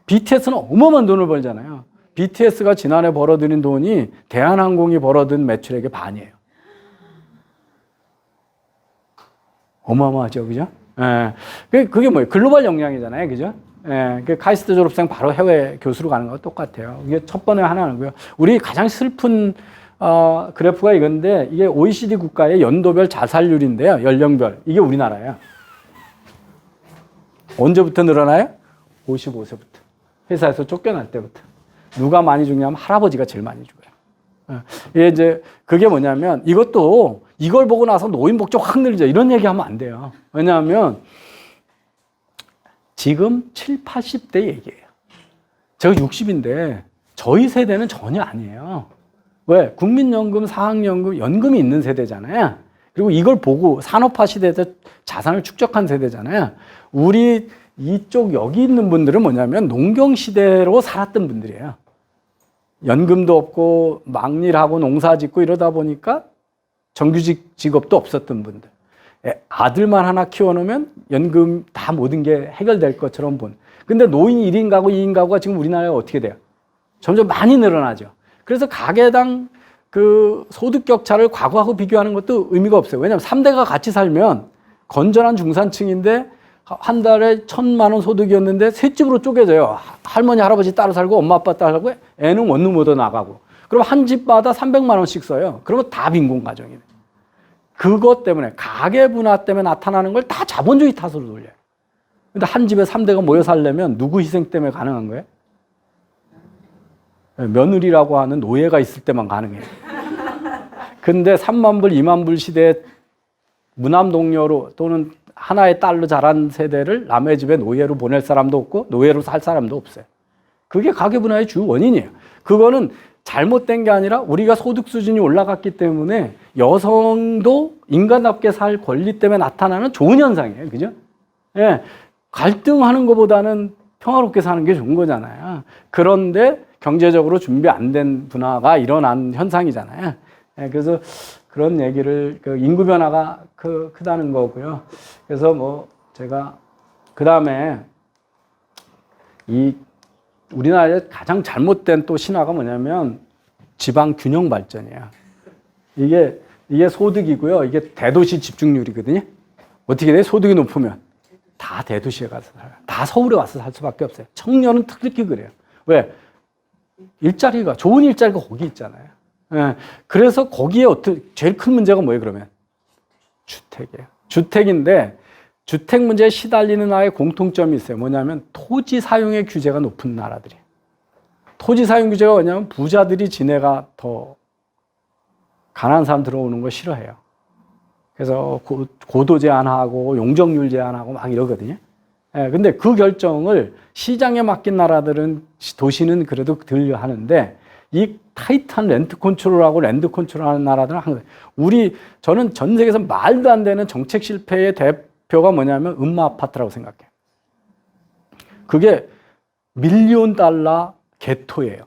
BTS는 어마어마한 돈을 벌잖아요. BTS가 지난해 벌어들인 돈이 대한항공이 벌어든 매출액의 반이에요. 어마어마하죠, 그죠? 예. 그게 뭐예요? 글로벌 역량이잖아요. 그죠? 예. 그 카이스트 졸업생 바로 해외 교수로 가는 거와 똑같아요. 이게 첫 번째 하나고요. 우리 가장 슬픈 그래프가 이건데 이게 OECD 국가의 연도별 자살률인데요. 연령별. 이게 우리나라예요. 언제부터 늘어나요? 55세부터. 회사에서 쫓겨날 때부터. 누가 많이 죽냐면 할아버지가 제일 많이 죽어요. 이게 이제 그게 뭐냐면 이것도 이걸 보고 나서 노인 복지 확 늘리자 이런 얘기하면 안 돼요. 왜냐하면 지금 7, 80대 얘기예요. 제가 60인데 저희 세대는 전혀 아니에요. 왜? 국민연금, 사학연금, 연금이 있는 세대잖아요. 그리고 이걸 보고 산업화 시대에서 자산을 축적한 세대잖아요. 우리 이쪽 여기 있는 분들은 뭐냐면 농경 시대로 살았던 분들이에요. 연금도 없고 막일하고 농사 짓고 이러다 보니까 정규직 직업도 없었던 분들. 아들만 하나 키워놓으면 연금 다 모든 게 해결될 것처럼 본. 근데 노인 1인 가구, 2인 가구가 지금 우리나라에 어떻게 돼요? 점점 많이 늘어나죠. 그래서 가계당 그 소득 격차를 과거하고 비교하는 것도 의미가 없어요. 왜냐하면 3대가 같이 살면 건전한 중산층인데 한 달에 1,000만 원 소득이었는데 세 집으로 쪼개져요. 할머니, 할아버지 따로 살고 엄마, 아빠 따로 살고 애는 원룸 얻어 나가고. 그럼 한 집마다 300만 원씩 써요. 그러면 다 빈곤 가정이에요. 그것 때문에 가계 분화 때문에 나타나는 걸 다 자본주의 탓으로 돌려요. 근데 한 집에 3대가 모여 살려면 누구 희생 때문에 가능한 거예요? 며느리라고 하는 노예가 있을 때만 가능해요. 근데 3만 불, 2만 불 시대에 무남 동료로 또는 하나의 딸로 자란 세대를 남의 집에 노예로 보낼 사람도 없고 노예로 살 사람도 없어요. 그게 가계분화의 주 원인이에요. 그거는 잘못된 게 아니라 우리가 소득 수준이 올라갔기 때문에 여성도 인간답게 살 권리 때문에 나타나는 좋은 현상이에요. 그죠? 예. 갈등하는 것보다는 평화롭게 사는 게 좋은 거잖아요. 그런데 경제적으로 준비 안 된 분화가 일어난 현상이잖아요. 예. 그래서 그런 얘기를 인구 변화가 크다는 거고요. 그래서 뭐 제가 그 다음에 이 우리나라의 가장 잘못된 또 신화가 뭐냐면 지방 균형 발전이에요. 이게 소득이고요. 이게 대도시 집중률이거든요. 어떻게 돼? 소득이 높으면 다 대도시에 가서 살아요. 다 서울에 와서 살 수밖에 없어요. 청년은 특히 그래요. 왜? 일자리가 좋은 일자리가 거기 있잖아요. 예. 그래서 거기에 제일 큰 문제가 뭐예요, 그러면? 주택이에요. 주택인데, 주택 문제에 시달리는 나라의 공통점이 있어요. 뭐냐면, 토지 사용의 규제가 높은 나라들이에요. 토지 사용 규제가 뭐냐면, 부자들이 지네가 더 가난한 사람 들어오는 거 싫어해요. 그래서 고도 제한하고, 용적률 제한하고 막 이러거든요. 예. 근데 그 결정을 시장에 맡긴 나라들은, 도시는 그래도 덜 하는데, 이 타이트한 렌트 컨트롤하고 랜드 컨트롤하는 나라들은 항상 저는 전 세계에서 말도 안 되는 정책 실패의 대표가 뭐냐면 음마 아파트라고 생각해요. 그게 밀리온 달러 개토예요.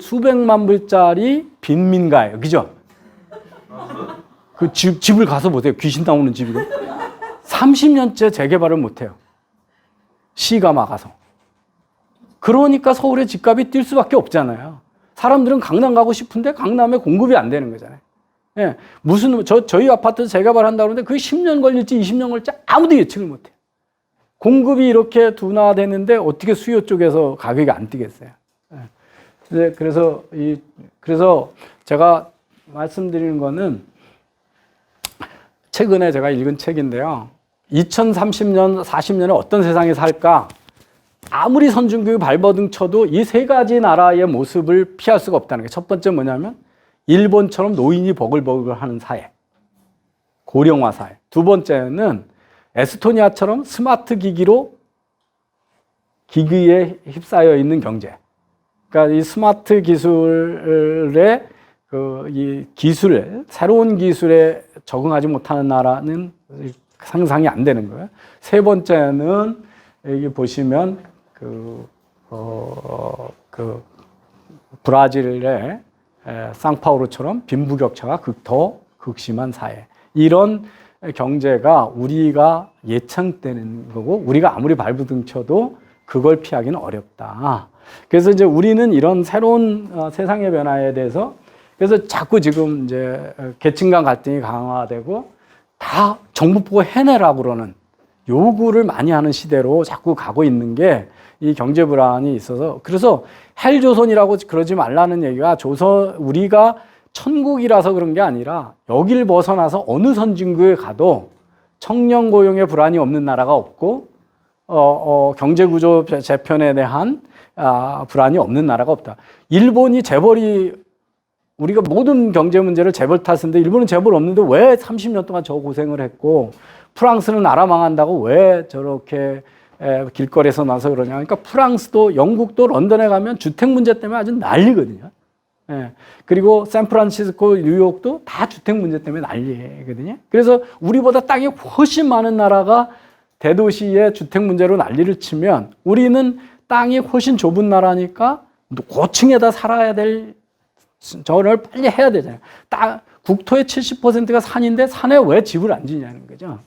수백만 불짜리 빈민가예요. 그죠? 그 집을 가서 보세요. 귀신 나오는 집이고. 30년째 재개발을 못해요. 시가 막아서. 그러니까 서울의 집값이 뛸 수밖에 없잖아요. 사람들은 강남 가고 싶은데 강남에 공급이 안 되는 거잖아요. 예. 저희 아파트 재개발한다고 하는데 그게 10년 걸릴지 20년 걸릴지 아무도 예측을 못 해요. 공급이 이렇게 둔화되는데 어떻게 수요 쪽에서 가격이 안 뛰겠어요. 예. 그래서 제가 말씀드리는 거는 최근에 제가 읽은 책인데요. 2030년, 40년에 어떤 세상에 살까? 아무리 선진국이 발버둥 쳐도 이 세 가지 나라의 모습을 피할 수가 없다는 게 첫 번째 뭐냐면 일본처럼 노인이 버글버글 하는 사회. 고령화 사회. 두 번째는 에스토니아처럼 스마트 기기에 휩싸여 있는 경제. 그러니까 이 스마트 기술의 새로운 기술에 적응하지 못하는 나라는 상상이 안 되는 거예요. 세 번째는 여기 보시면 브라질의 상파우로처럼 빈부격차가 더 극심한 사회. 이런 경제가 우리가 예상되는 거고 우리가 아무리 발버둥 쳐도 그걸 피하기는 어렵다. 그래서 이제 우리는 이런 새로운 세상의 변화에 대해서 그래서 자꾸 지금 이제 계층 간 갈등이 강화되고 다 정부 보고 해내라고 그러는 요구를 많이 하는 시대로 자꾸 가고 있는 게 이 경제 불안이 있어서 그래서 헬조선이라고 그러지 말라는 얘기가 우리가 천국이라서 그런 게 아니라 여길 벗어나서 어느 선진국에 가도 청년 고용의 불안이 없는 나라가 없고 경제 구조 재편에 대한 불안이 없는 나라가 없다. 일본이 재벌이 우리가 모든 경제 문제를 재벌 탓인데 일본은 재벌 없는데 왜 30년 동안 저 고생을 했고 프랑스는 나라 망한다고 왜 저렇게 길거리에서 나서 그러냐. 그러니까 프랑스도 영국도 런던에 가면 주택 문제 때문에 아주 난리거든요. 예. 그리고 샌프란시스코, 뉴욕도 다 주택 문제 때문에 난리거든요. 그래서 우리보다 땅이 훨씬 많은 나라가 대도시의 주택 문제로 난리를 치면 우리는 땅이 훨씬 좁은 나라니까 고층에다 살아야 될 저를 빨리 해야 되잖아요. 국토의 70%가 산인데 산에 왜 집을 안 지냐는 거죠.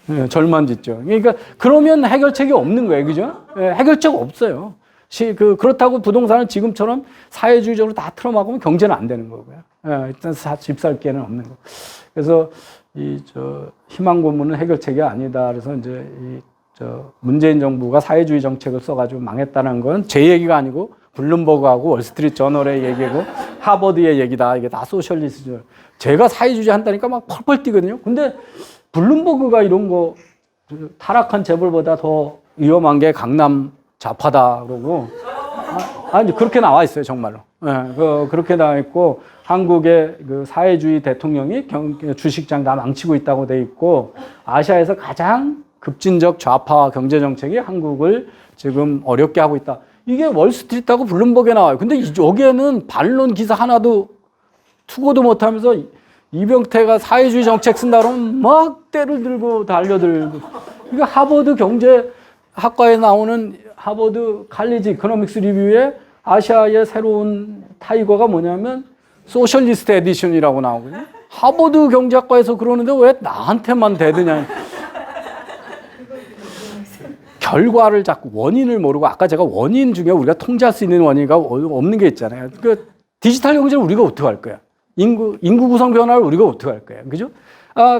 네, 절만 짓죠. 그러니까 그러면 해결책이 없는 거예요, 그죠? 네, 해결책 없어요. 그렇다고 부동산을 지금처럼 사회주의적으로 다 틀어막으면 경제는 안 되는 거고요. 네, 일단 집 살 기회는 없는 거. 그래서 희망 고문은 해결책이 아니다. 그래서 이제 문재인 정부가 사회주의 정책을 써가지고 망했다는 건 제 얘기가 아니고 블룸버그하고 월스트리트 저널의 얘기고 하버드의 얘기다. 이게 다 소셜리스트. 제가 사회주의 한다니까 막 펄펄 뛰거든요. 근데 블룸버그가 이런 거 타락한 재벌보다 더 위험한 게 강남 좌파다 그러고 아니 그렇게 나와 있어요 정말로. 네, 그렇게 나와 있고 한국의 그 사회주의 대통령이 주식장 다 망치고 있다고 돼 있고 아시아에서 가장 급진적 좌파 경제 정책이 한국을 지금 어렵게 하고 있다. 이게 월스트리트하고 블룸버그에 나와요. 근데 여기에는 반론 기사 하나도 투고도 못하면서 이병태가 사회주의 정책 쓴다 그러면 막 때를 들고 달려들고. 이게 하버드 경제학과에 나오는 하버드 칼리지 이코노믹스 리뷰에 아시아의 새로운 타이거가 뭐냐면 소셜리스트 에디션이라고 나오거든요. 하버드 경제학과에서 그러는데 왜 나한테만 대드냐. 결과를 자꾸 원인을 모르고 아까 제가 원인 중에 우리가 통제할 수 있는 원인이 없는 게 있잖아요. 그 디지털 경제를 우리가 어떻게 할 거야? 인구 구성 변화를 우리가 어떻게 할 거야? 그죠?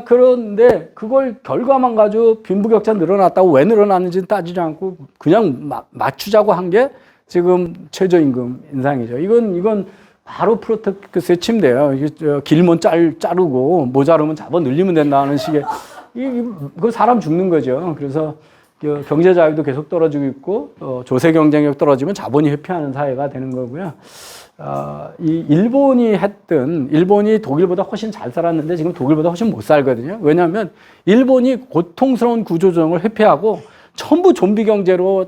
그런데 그걸 결과만 가지고 빈부격차 늘어났다고 왜 늘어났는지 따지지 않고 그냥 맞추자고 한 게 지금 최저임금 인상이죠. 이건 바로 프로테크스의 침대예요. 길면 자르고 모자르면 잡아 늘리면 된다는 식의 그 사람 죽는 거죠. 그래서 경제 자유도 계속 떨어지고 있고 조세 경쟁력 떨어지면 자본이 회피하는 사회가 되는 거고요. 일본이 독일보다 훨씬 잘 살았는데 지금 독일보다 훨씬 못 살거든요. 왜냐하면 일본이 고통스러운 구조조정을 회피하고 전부 좀비 경제로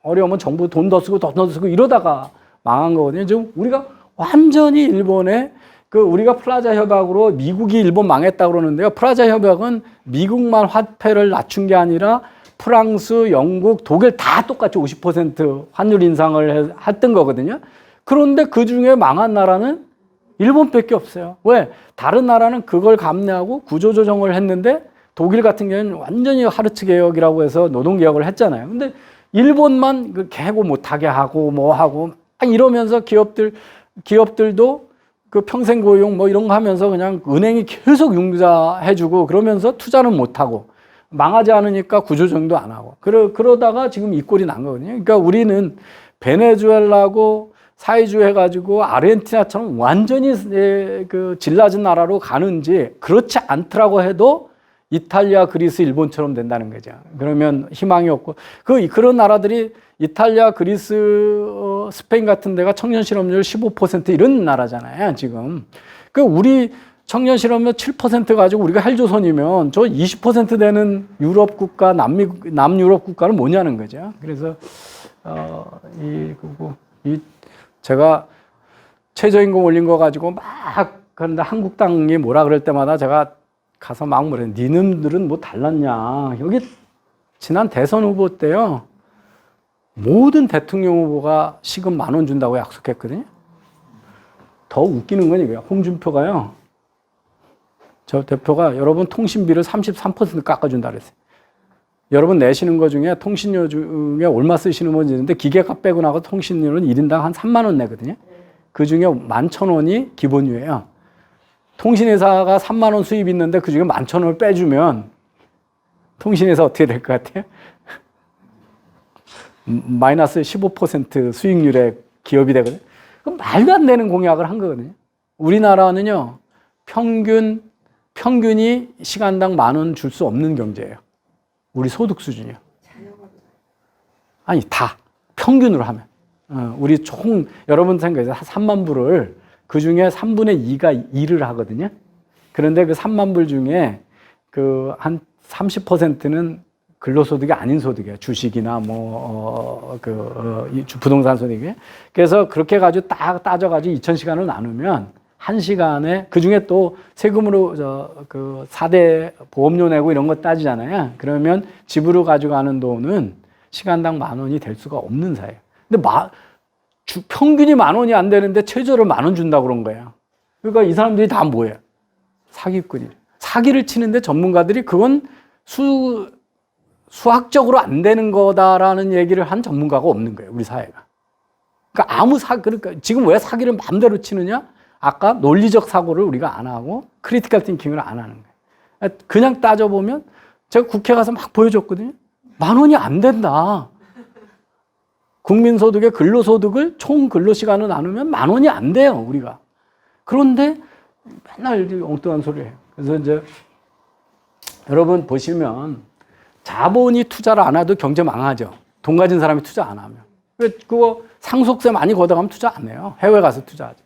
어려우면 정부 돈 더 쓰고 이러다가 망한 거거든요. 지금 우리가 완전히 일본에 우리가 플라자 협약으로 미국이 일본 망했다 그러는데요. 플라자 협약은 미국만 화폐를 낮춘 게 아니라 프랑스, 영국, 독일 다 똑같이 50% 환율 인상을 했던 거거든요. 그런데 그 중에 망한 나라는 일본밖에 없어요. 왜? 다른 나라는 그걸 감내하고 구조조정을 했는데 독일 같은 경우는 완전히 하르츠 개혁이라고 해서 노동개혁을 했잖아요. 근데 일본만 개고 못하게 하고 뭐 하고 이러면서 기업들도 평생 고용 뭐 이런 거 하면서 그냥 은행이 계속 융자해주고 그러면서 투자는 못하고 망하지 않으니까 구조조정도 안 하고 그러다가 지금 이 꼴이 난 거거든요. 그러니까 우리는 베네수엘라고 사회주의 해가지고 아르헨티나처럼 완전히 질 낮은 나라로 가는지 그렇지 않더라고 해도 이탈리아, 그리스, 일본처럼 된다는 거죠. 그러면 희망이 없고 그런 나라들이 이탈리아, 그리스, 스페인 같은 데가 청년 실업률 15% 이런 나라잖아요. 지금 우리 청년 실업률 7% 가지고 우리가 헬조선이면 저 20% 되는 유럽 국가, 남유럽 국가는 뭐냐는 거죠. 그래서 제가 최저임금 올린 거 가지고 그런데 한국당이 뭐라 그럴 때마다 제가 가서 막 뭐래. 니놈들은 뭐 달랐냐. 여기 지난 대선 후보 때요. 모든 대통령 후보가 시급 10,000원 준다고 약속했거든요. 더 웃기는 건 이거야. 홍준표가요. 저 대표가 여러분 통신비를 33% 깎아준다 그랬어요. 여러분 내시는 거 중에 통신료 중에 얼마 쓰시는 분이 있는데 기계값 빼고 나고 통신료는 1인당 한 3만 원 내거든요. 그 중에 11,000원이 기본료예요. 통신회사가 3만 원 수입 있는데 그 중에 11,000원을 빼주면 통신회사 어떻게 될 것 같아요? 마이너스 15% 수익률의 기업이 되거든요. 그럼 말도 안 되는 공약을 한 거거든요. 우리나라는요, 평균이 시간당 10,000원 줄 수 없는 경제예요. 우리 소득 수준이요. 아니, 다. 평균으로 하면. 우리 여러분 생각해서 3만 불을 그 중에 3분의 2가 일을 하거든요. 그런데 그 3만 불 중에 한 30%는 근로소득이 아닌 소득이에요. 주식이나 부동산 소득이에요. 그래서 그렇게 가지고 딱 따져가지고 2,000시간을 나누면 1시간에 그 중에 또 세금으로 4대 보험료 내고 이런 거 따지잖아요. 그러면 집으로 가져가는 돈은 시간당 10,000원이 될 수가 없는 사회예요. 근데 평균이 10,000원이 안 되는데 최저를 10,000원 준다고 그런 거예요. 그러니까 이 사람들이 다 뭐예요? 사기꾼이에요. 사기를 치는데 전문가들이 그건 수학적으로 안 되는 거다라는 얘기를 한 전문가가 없는 거예요, 우리 사회가. 그러니까 지금 왜 사기를 마음대로 치느냐? 아까 논리적 사고를 우리가 안 하고 크리티컬 팅킹을 안 하는 거예요. 그냥 따져보면 제가 국회 가서 막 보여줬거든요. 10,000원이 안 된다. 국민소득의 근로소득을 총 근로시간으로 나누면 10,000원이 안 돼요, 우리가. 그런데 맨날 엉뚱한 소리 해요. 그래서 이제 여러분 보시면 자본이 투자를 안 해도 경제 망하죠. 돈 가진 사람이 투자 안 하면. 그거 상속세 많이 걷어가면 투자 안 해요. 해외 가서 투자하죠.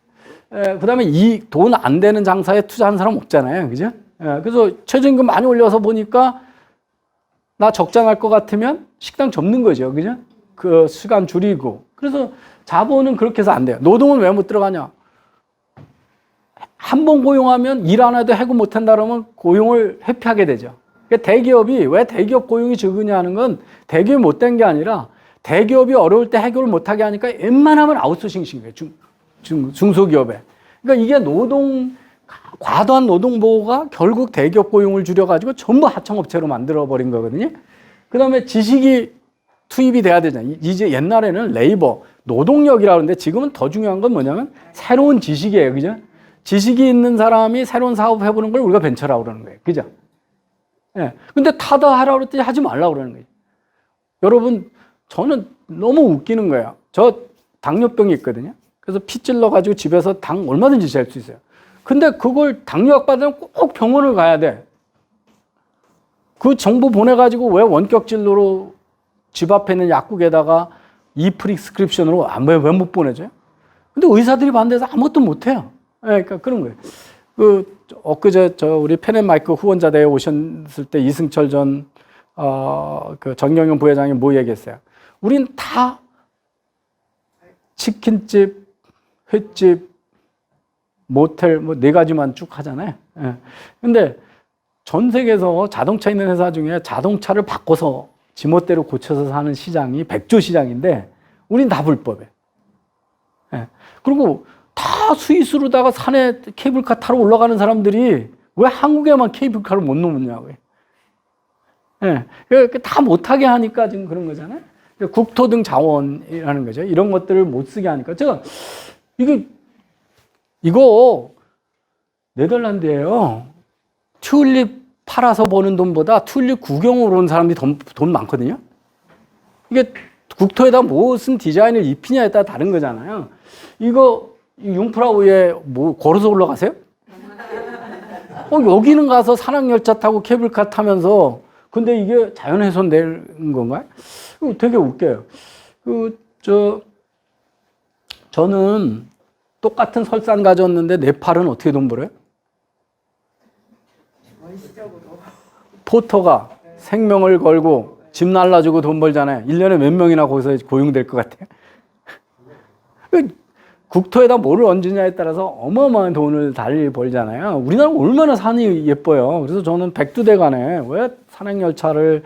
그 다음에 이 돈 안 되는 장사에 투자하는 사람 없잖아요. 그죠? 그래서 최저임금 많이 올려서 보니까 나 적자 날 것 같으면 식당 접는 거죠. 그죠? 그 시간 줄이고. 그래서 자본은 그렇게 해서 안 돼요. 노동은 왜 못 들어가냐? 한 번 고용하면 일 안 해도 해고 못 한다 그러면 고용을 회피하게 되죠. 그러니까 대기업이 왜 대기업 고용이 적으냐 하는 건 대기업이 못된 게 아니라 대기업이 어려울 때 해결을 못하게 하니까 웬만하면 아웃소싱 시킨 거예요. 중소기업에. 그러니까 이게 과도한 노동보호가 결국 대기업 고용을 줄여가지고 전부 하청업체로 만들어버린 거거든요. 그 다음에 지식이 투입이 돼야 되잖아요. 이제 옛날에는 레이버, 노동력이라고 하는데 지금은 더 중요한 건 뭐냐면 새로운 지식이에요. 그죠? 지식이 있는 사람이 새로운 사업 해보는 걸 우리가 벤처라고 그러는 거예요. 그죠? 예. 근데 타다 하라고 그랬더니 하지 말라고 그러는 거예요. 여러분, 저는 너무 웃기는 거예요. 저 당뇨병이 있거든요. 그래서 피 찔러가지고 집에서 당 얼마든지 잴 수 있어요. 근데 그걸 당뇨약 받으면 꼭 병원을 가야 돼. 그 정보 보내가지고 왜 원격 진료로 집 앞에 있는 약국에다가 프리스크립션으로 왜 못 보내줘요? 근데 의사들이 반대해서 아무것도 못 해요. 그러니까 그런 거예요. 엊그제 우리 펜앤마이크 후원자 대회 오셨을 때 이승철 전 정경영 부회장이 뭐 얘기했어요? 우린 다 치킨집, 횟집, 모텔 뭐 4가지만 쭉 하잖아요. 근데 전 세계에서 자동차 있는 회사 중에 자동차를 바꿔서 지멋대로 고쳐서 사는 시장이 100조 시장인데 우린 다 불법이에요. 그리고 다 스위스로다가 산에 케이블카 타러 올라가는 사람들이 왜 한국에만 케이블카를 못 놓느냐고요. 다 못하게 하니까 지금 그런 거잖아요. 국토 등 자원이라는 거죠. 이런 것들을 못 쓰게 하니까. 이거 네덜란드예요. 튤립 팔아서 버는 돈보다 튤립 구경으로 온 사람들이 돈 많거든요. 이게 국토에다 무슨 디자인을 입히냐에 따라 다른 거잖아요. 이거 융프라우에 걸어서 올라가세요? 여기는 가서 산악열차 타고 케이블카 타면서 근데 이게 자연훼손된 건가요? 되게 웃겨요. 저는 똑같은 설산 가졌는데 네팔은 어떻게 돈 벌어요? 포터가 생명을 걸고 집 날라주고 돈 벌잖아요. 1년에 몇 명이나 거기서 고용될 것 같아요? 국토에다 뭐를 얹느냐에 따라서 어마어마한 돈을 달리 벌잖아요. 우리나라는 얼마나 산이 예뻐요. 그래서 저는 백두대간에 왜 산악열차를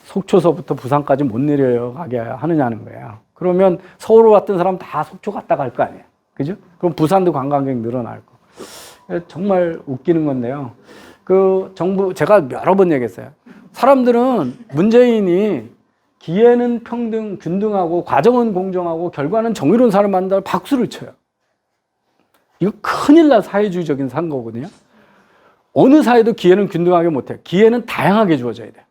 속초서부터 부산까지 못 내려가게 하느냐는 거예요. 그러면 서울 왔던 사람 다 속초 갔다 갈 거 아니에요. 그죠? 그럼 부산도 관광객 늘어날 거. 정말 웃기는 건데요. 정부, 제가 여러 번 얘기했어요. 사람들은 문재인이 기회는 평등, 균등하고 과정은 공정하고 결과는 정의로운 사람 만든다고 박수를 쳐요. 이거 큰일 날 사회주의적인 선거거든요. 어느 사회도 기회는 균등하게 못해요. 기회는 다양하게 주어져야 돼요.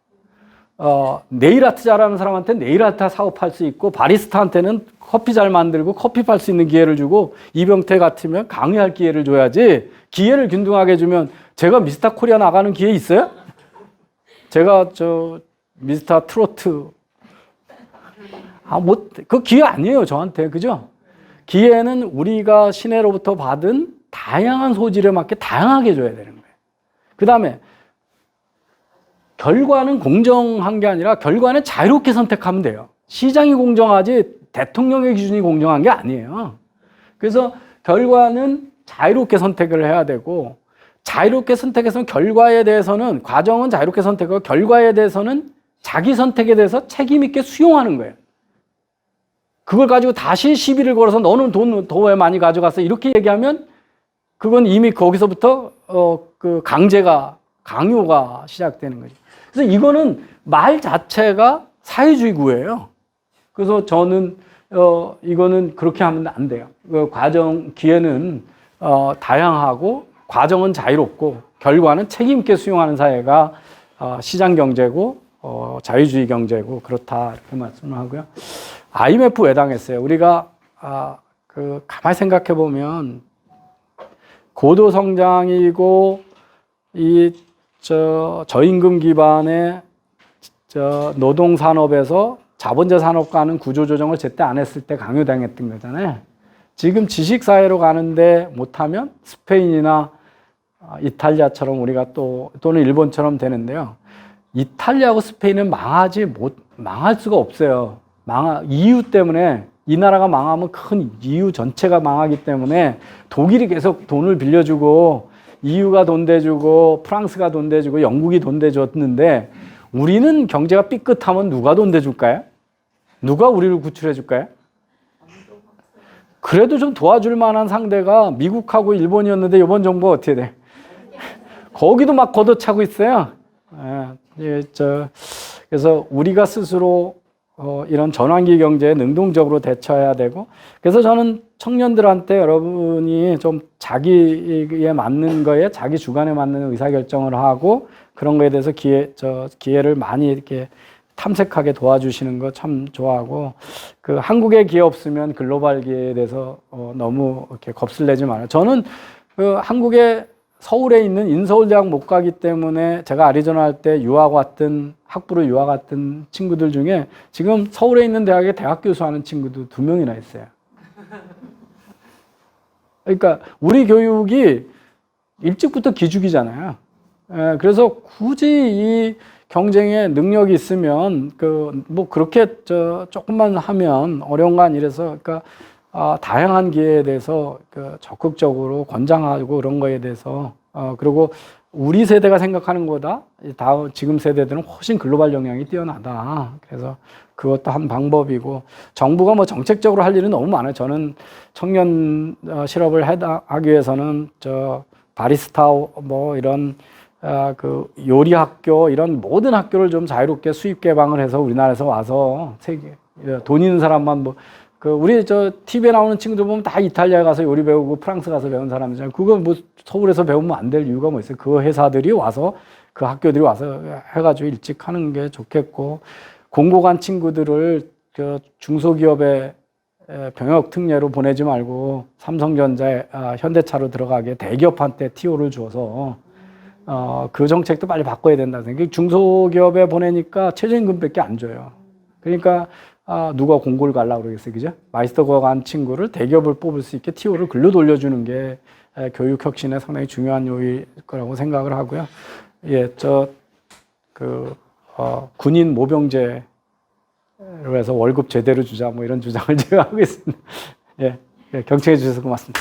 네일 아트 잘하는 사람한테 네일 아트 사업할 수 있고, 바리스타한테는 커피 잘 만들고 커피 팔 수 있는 기회를 주고, 이병태 같으면 강의할 기회를 줘야지. 기회를 균등하게 주면 제가 미스터 코리아 나가는 기회 있어요? 제가 미스터 트로트 그 기회 아니에요, 저한테. 그죠? 기회는 우리가 신혜로부터 받은 다양한 소질에 맞게 다양하게 줘야 되는 거예요. 그 다음에 결과는 공정한 게 아니라 결과는 자유롭게 선택하면 돼요. 시장이 공정하지 대통령의 기준이 공정한 게 아니에요. 그래서 결과는 자유롭게 선택을 해야 되고, 자유롭게 선택해서는 결과에 대해서는, 과정은 자유롭게 선택하고 결과에 대해서는 자기 선택에 대해서 책임 있게 수용하는 거예요. 그걸 가지고 다시 시비를 걸어서 너는 돈 더 왜 많이 가져갔어? 이렇게 얘기하면 그건 이미 거기서부터 그 강요가 시작되는 거죠. 그래서 이거는 말 자체가 사회주의 구호예요. 그래서 저는 이거는 그렇게 하면 안 돼요. 기회는 다양하고 과정은 자유롭고 결과는 책임 있게 수용하는 사회가 시장 경제고 자유주의 경제고 그렇다, 이렇게 말씀을 하고요. IMF 왜 당했어요? 우리가 가만히 생각해 보면 고도 성장이고 저임금 기반의 노동 산업에서 자본재 산업과는 구조 조정을 제때 안 했을 때 강요당했던 거잖아요. 지금 지식 사회로 가는데 못하면 스페인이나 이탈리아처럼 우리가 또는 일본처럼 되는데요. 이탈리아하고 스페인은 망할 수가 없어요. EU 때문에, 이 나라가 망하면 큰 EU 전체가 망하기 때문에 독일이 계속 돈을 빌려주고, EU가 돈 대주고, 프랑스가 돈 대주고, 영국이 돈 대줬는데, 우리는 경제가 삐끗하면 누가 돈 대줄까요? 누가 우리를 구출해 줄까요? 그래도 좀 도와줄 만한 상대가 미국하고 일본이었는데 이번 정부가 어떻게 돼? 거기도 막 걷어차고 있어요. 그래서 우리가 스스로 이런 전환기 경제에 능동적으로 대처해야 되고, 그래서 저는 청년들한테 여러분이 좀 자기에 맞는 거에, 자기 주관에 맞는 의사결정을 하고, 그런 거에 대해서 기회를 많이 이렇게 탐색하게 도와주시는 거 참 좋아하고, 한국에 기회 없으면 글로벌 기회에 대해서 너무 이렇게 겁을 내지 말아요. 저는 한국에 서울에 있는 인서울대학 못 가기 때문에 제가 아리조나 할 때 학부로 유학 왔던 친구들 중에 지금 서울에 있는 대학에 대학 교수하는 친구도 2명이나 있어요. 그러니까 우리 교육이 일찍부터 기죽이잖아요. 그래서 굳이 이 경쟁에 능력이 있으면 그렇게 조금만 하면 어려운 거 아니라서, 그러니까 다양한 기회에 대해서 적극적으로 권장하고 그런 거에 대해서, 그리고 우리 세대가 생각하는 거보다 지금 세대들은 훨씬 글로벌 영향이 뛰어나다. 그래서 그것도 한 방법이고, 정부가 뭐 정책적으로 할 일은 너무 많아요. 저는 청년 실업을 하기 위해서는 바리스타 뭐 이런 요리 학교, 이런 모든 학교를 좀 자유롭게 수입 개방을 해서 우리나라에서 와서 돈 있는 사람만 우리 TV에 나오는 친구들 보면 다 이탈리아에 가서 요리 배우고 프랑스 가서 배운 사람이잖아요. 그거 뭐 서울에서 배우면 안 될 이유가 뭐 있어요? 그 회사들이 와서, 그 학교들이 와서 해가지고 일찍 하는 게 좋겠고, 공고 간 친구들을 중소기업에 병역 특례로 보내지 말고 삼성전자에, 현대차로 들어가게 대기업한테 TO를 줘서 그 정책도 빨리 바꿔야 된다. 중소기업에 보내니까 최저임금밖에 안 줘요. 그러니까 누가 공고를 가려고 그러겠어요, 그죠? 마이스터거 간 친구를 대기업을 뽑을 수 있게 TO를 글로 돌려주는 게 교육 혁신에 상당히 중요한 요일 거라고 생각을 하고요. 예, 군인 모병제로 해서 월급 제대로 주자, 뭐 이런 주장을 제가 하고 있습니다. 예, 경청해 주셔서 고맙습니다.